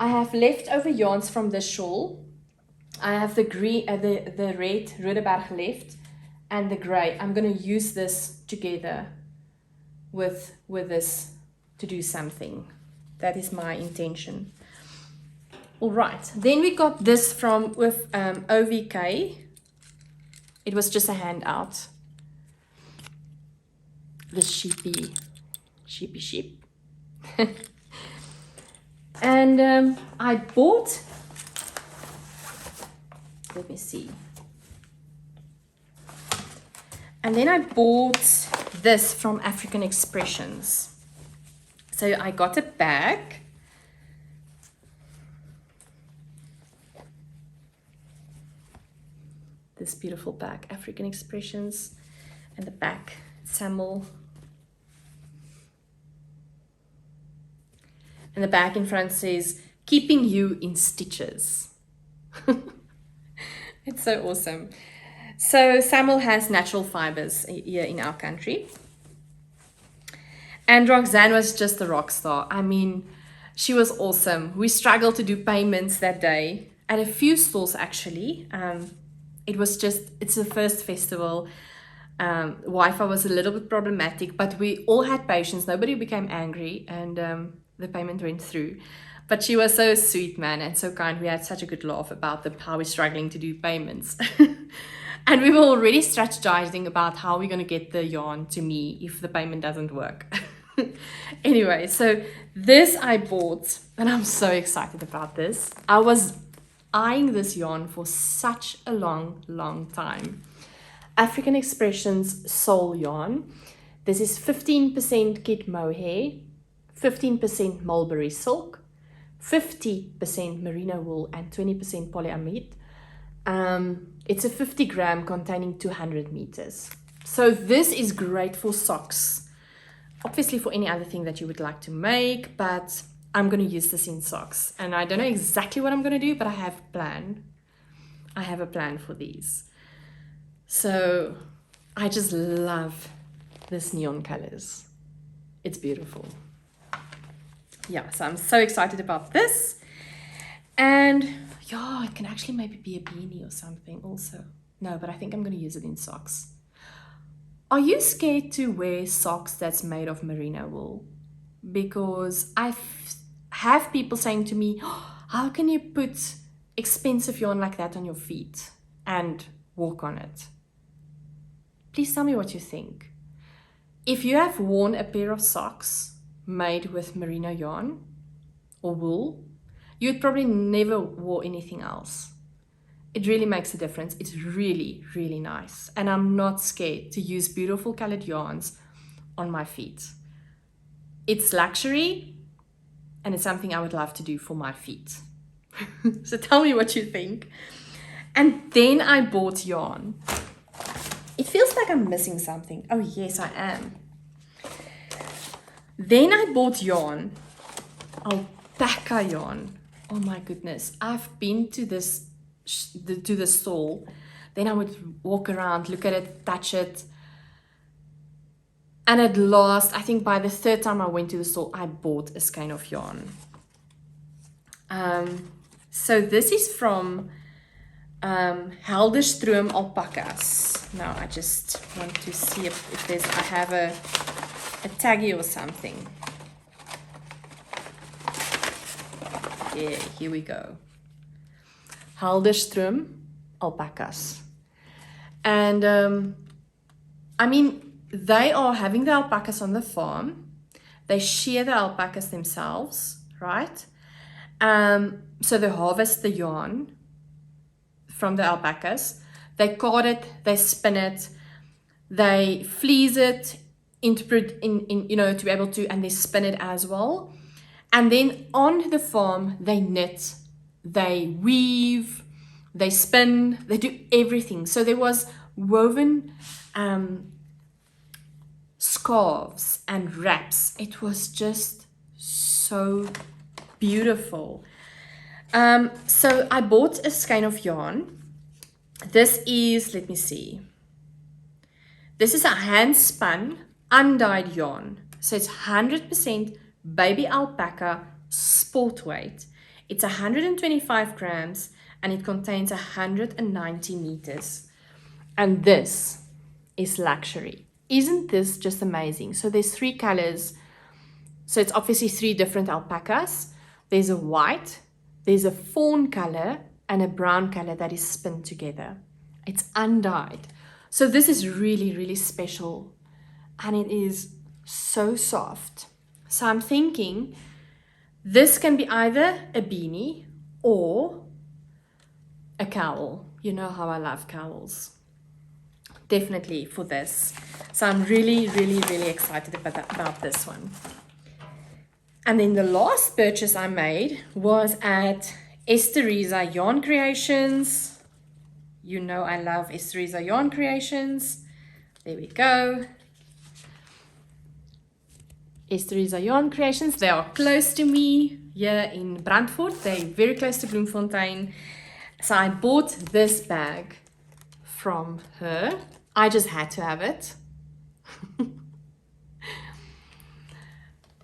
I have leftover yarns from this shawl. I have the green, the red Rodeberg left, and the gray. I'm going to use this together with this to do something. That is my intention. All right, then we got this with OVK. It was just a handout. This sheepy sheep. And I bought, let me see. And then I bought this from African Expressions. So I got a bag. This beautiful bag, African Expressions, and the back, Samuel. And the back in front says, "Keeping you in stitches." It's so awesome. So Samuel has natural fibers here in our country. And Roxanne was just a rock star. I mean, she was awesome. We struggled to do payments that day at a few stores, actually. It's the first festival. Wi-Fi was a little bit problematic, but we all had patience. Nobody became angry, and the payment went through. But she was so sweet, man, and so kind. We had such a good laugh about how we're struggling to do payments. And we were already strategizing about how we're going to get the yarn to me if the payment doesn't work. Anyway, so this I bought, and I'm so excited about this. I was eyeing this yarn for such a long time. African Expressions Soul yarn. This is 15% kit mohair, 15% mulberry silk, 50% merino wool, and 20% polyamide. It's a 50 gram containing 200 meters. So this is great for socks. Obviously for any other thing that you would like to make, but I'm going to use this in socks. And I don't know exactly what I'm going to do, but I have a plan. I have a plan for these. So I just love this neon colors. It's beautiful. Yeah, so I'm so excited about this. And yeah, it can actually maybe be a beanie or something also. No, but I think I'm going to use it in socks. Are you scared to wear socks that's made of merino wool? Because I have people saying to me, oh, how can you put expensive yarn like that on your feet and walk on it? Please tell me what you think. If you have worn a pair of socks made with merino yarn or wool, you'd probably never wore anything else. It really makes a difference. It's really, really nice. And I'm not scared to use beautiful colored yarns on my feet. It's luxury, and it's something I would love to do for my feet. So tell me what you think. And then I bought yarn. It feels like I'm missing something. Oh yes, I am. Then I bought yarn, alpaca yarn. Oh my goodness, I've been to the stall. Then I would walk around, look at it, touch it. And at last, I think by the third time I went to the store, I bought a skein of yarn. So this is from Helderstroom alpacas. Now I just want to see if there's, I have a taggy or something. Yeah, here we go. Helderstroom alpacas. And I mean, they are having the alpacas on the farm. They shear the alpacas themselves, right? So they harvest the yarn from the alpacas. They card it, they spin it, they fleece it, interpret in you know, to be able to, and they spin it as well. And then on the farm, they knit, they weave, they spin, they do everything. So there was woven scarves and wraps. It was just so beautiful. So I bought a skein of yarn. This is, let me see. This is a hand spun, undyed yarn. So it's 100% baby alpaca sport weight. It's 125 grams and it contains 190 meters. And this is luxury. Isn't this just amazing? So there's 3 colors. So it's obviously 3 different alpacas. There's a white, there's a fawn color, and a brown color that is spun together. It's undyed. So this is really, really special. And it is so soft. So I'm thinking this can be either a beanie or a cowl. You know how I love cowls. Definitely for this. So I'm really, really, really excited about this one. And then the last purchase I made was at Esteriza Yarn Creations. You know I love Esteriza Yarn Creations. There we go. Esteriza Yarn Creations. They are close to me here in Brandfort. They're very close to Bloemfontein. So I bought this bag from her. I just had to have it.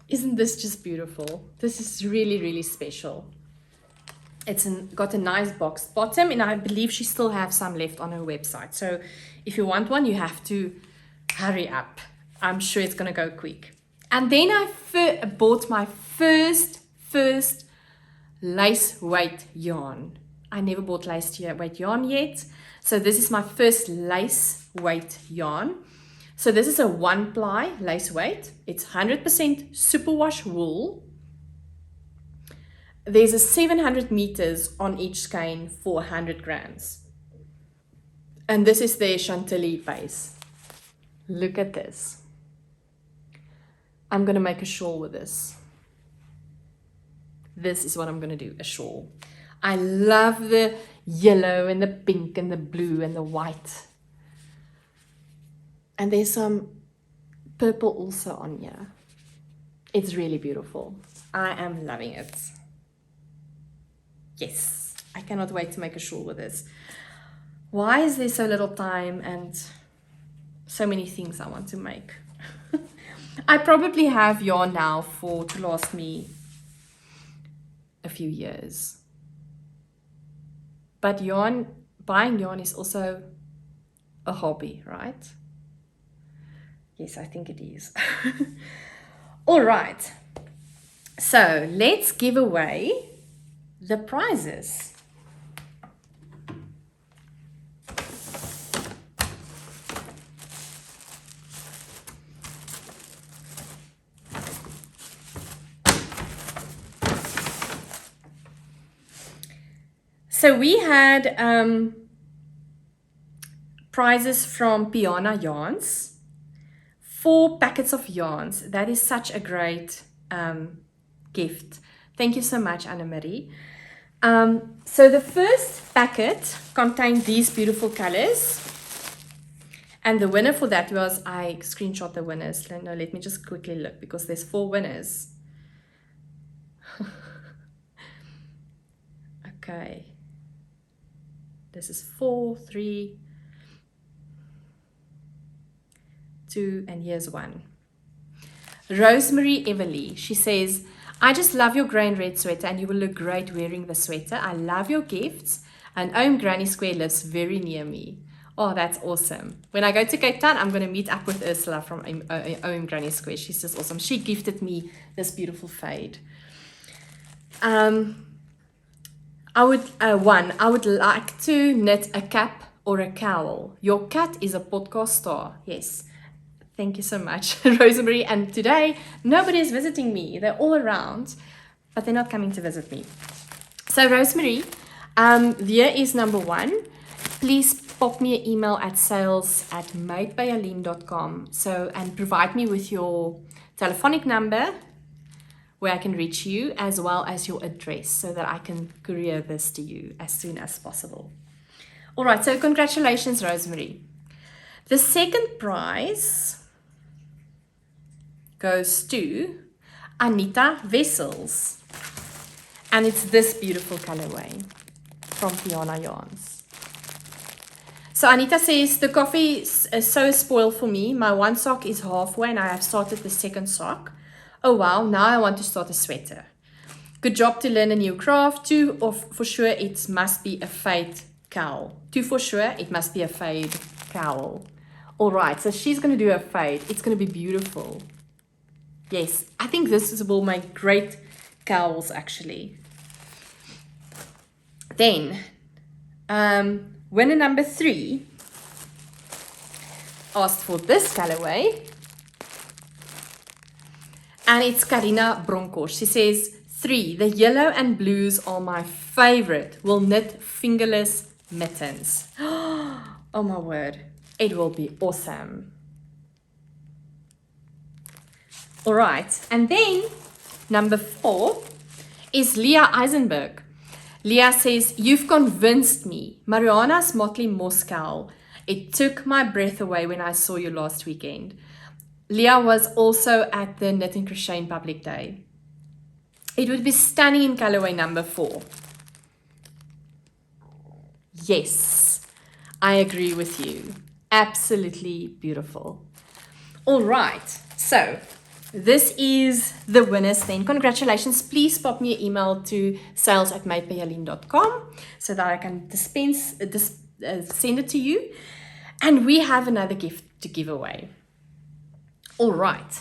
Isn't this just beautiful? This is really, really special. It's got a nice boxed bottom, and I believe she still has some left on her website. So if you want one, you have to hurry up. I'm sure it's going to go quick. And then I bought my first lace weight yarn. I never bought lace weight yarn yet. So this is my first lace weight yarn. So this is a 1-ply lace weight. It's 100% superwash wool. There's a 700 meters on each skein for 100 grams. And this is their chantilly base. Look at this. I'm going to make a shawl with this. This is what I'm going to do, a shawl. I love the yellow and the pink and the blue and the white. And there's some purple also on here. It's really beautiful. I am loving it. Yes, I cannot wait to make a shawl with this. Why is there so little time and so many things I want to make? I probably have yarn now to last me a few years. But buying yarn is also a hobby, right? Yes, I think it is. All right. So let's give away the prizes. So we had prizes from Piana Yarns, 4 packets of yarns. That is such a great gift. Thank you so much, Anna-Marie. So the first packet contained these beautiful colors. And the winner for that was, I screenshot the winners. No, let me just quickly look because there's 4 winners. Okay. This is 4, 3, 2, and here's 1. Rosemary Everly, she says, I just love your grey and red sweater and you will look great wearing the sweater. I love your gifts and Oom Granny Square lives very near me. Oh, that's awesome. When I go to Cape Town, I'm going to meet up with Ursula from Oom Granny Square. She's just awesome. She gifted me this beautiful fade. I would like to knit a cap or a cowl. Your cat is a podcast star. Yes. Thank you so much, Rosemary. And today, nobody is visiting me. They're all around, but they're not coming to visit me. So, Rosemary, here is number 1. Please pop me an email at sales@madebyarlene.com. And provide me with your telephonic number where I can reach you, as well as your address, so that I can courier this to you as soon as possible. All right, so congratulations, Rosemary. The second prize goes to Anita Wessels, and it's this beautiful colorway from Piana Yarns. So Anita says, the coffee is so spoiled for me. My 1 sock is halfway and I have started the 2nd sock. Oh wow, now I want to start a sweater. Good job to learn a new craft. 2, for sure it must be a fade cowl. 2, for sure it must be a fade cowl. All right, so she's going to do a fade. It's going to be beautiful. Yes, I think this will make great cowls actually. Then, winner number 3 asked for this colorway. And it's Karina Bronkosch. She says, 3, the yellow and blues are my favorite. Will knit fingerless mittens. Oh my word. It will be awesome. All right. And then number 4 is Lea Eisenberg. Lea says, you've convinced me. Mariana's Motley Moscow. It took my breath away when I saw you last weekend. Lea was also at the Knit and Crochet in Public Day. It would be stunning in colorway number 4. Yes, I agree with you. Absolutely beautiful. All right, so this is the winners then. Congratulations. Please pop me an email to sales@madebyjalien.com so that I can send it to you. And we have another gift to give away. All right.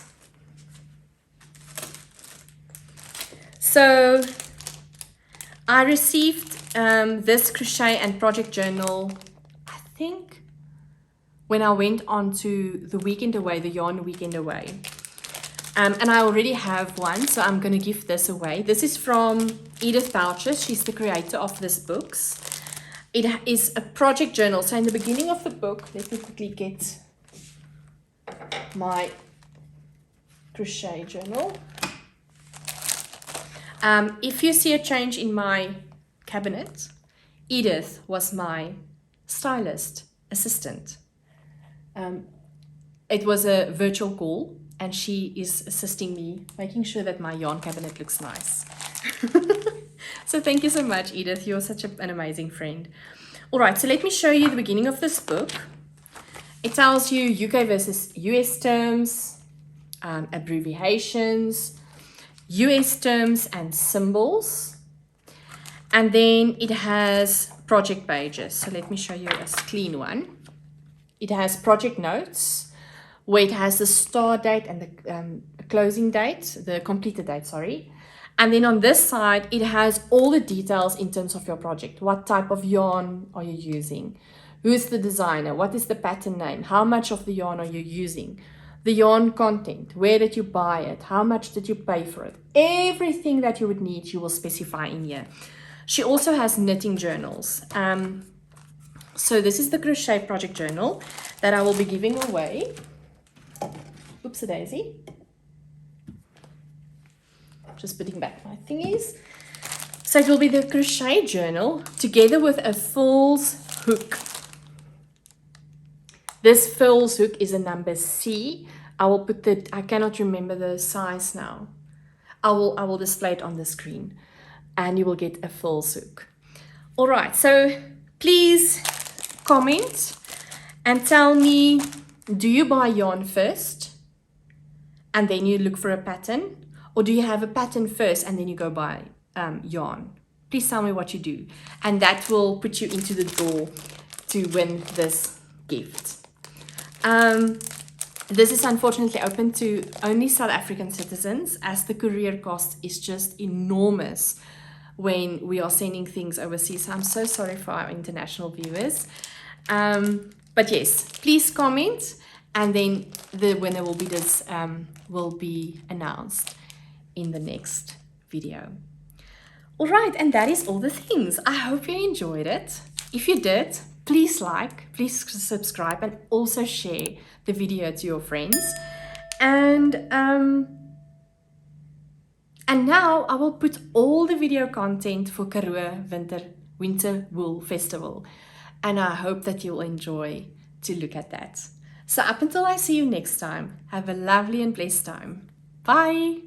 So I received this crochet and project journal, I think, when I went on to the weekend away, the yarn weekend away. And I already have one, so I'm going to give this away. This is from Edith Bouchers. She's the creator of this books. It is a project journal. So in the beginning of the book, let me quickly get my crochet journal. If you see a change in my cabinet, Edith was my stylist assistant. It was a virtual call, and she is assisting me, making sure that my yarn cabinet looks nice. So thank you so much, Edith. You're such an amazing friend. All right, so let me show you the beginning of this book. It tells you UK versus US terms, abbreviations, US terms and symbols. And then it has project pages. So let me show you a clean one. It has project notes, where it has the start date and the closing date, the completed date, sorry. And then on this side, it has all the details in terms of your project. What type of yarn are you using? Who's the designer? What is the pattern name? How much of the yarn are you using? The yarn content, where did you buy it? How much did you pay for it? Everything that you would need, you will specify in here. She also has knitting journals. So this is the crochet project journal that I will be giving away. Oops-a-daisy. Just putting back my thingies. So it will be the crochet journal together with a FURLS hook. This FURLS hook is a number C. I cannot remember the size now. I will display it on the screen and you will get a FURLS hook. All right, so please comment and tell me, do you buy yarn first and then you look for a pattern? Or do you have a pattern first and then you go buy yarn? Please tell me what you do. And that will put you into the door to win this gift. This is unfortunately open to only South African citizens, as the courier cost is just enormous when we are sending things overseas. So I'm so sorry for our international viewers. But yes, please comment, and then the winner will be announced in the next video. All right, and that is all the things. I hope you enjoyed it. If you did, please like, please subscribe, and also share the video to your friends. And now I will put all the video content for Karoo Winter Wool Festival, and I hope that you will enjoy to look at that. So up until I see you next time, have a lovely and blessed time. Bye.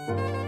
Bye.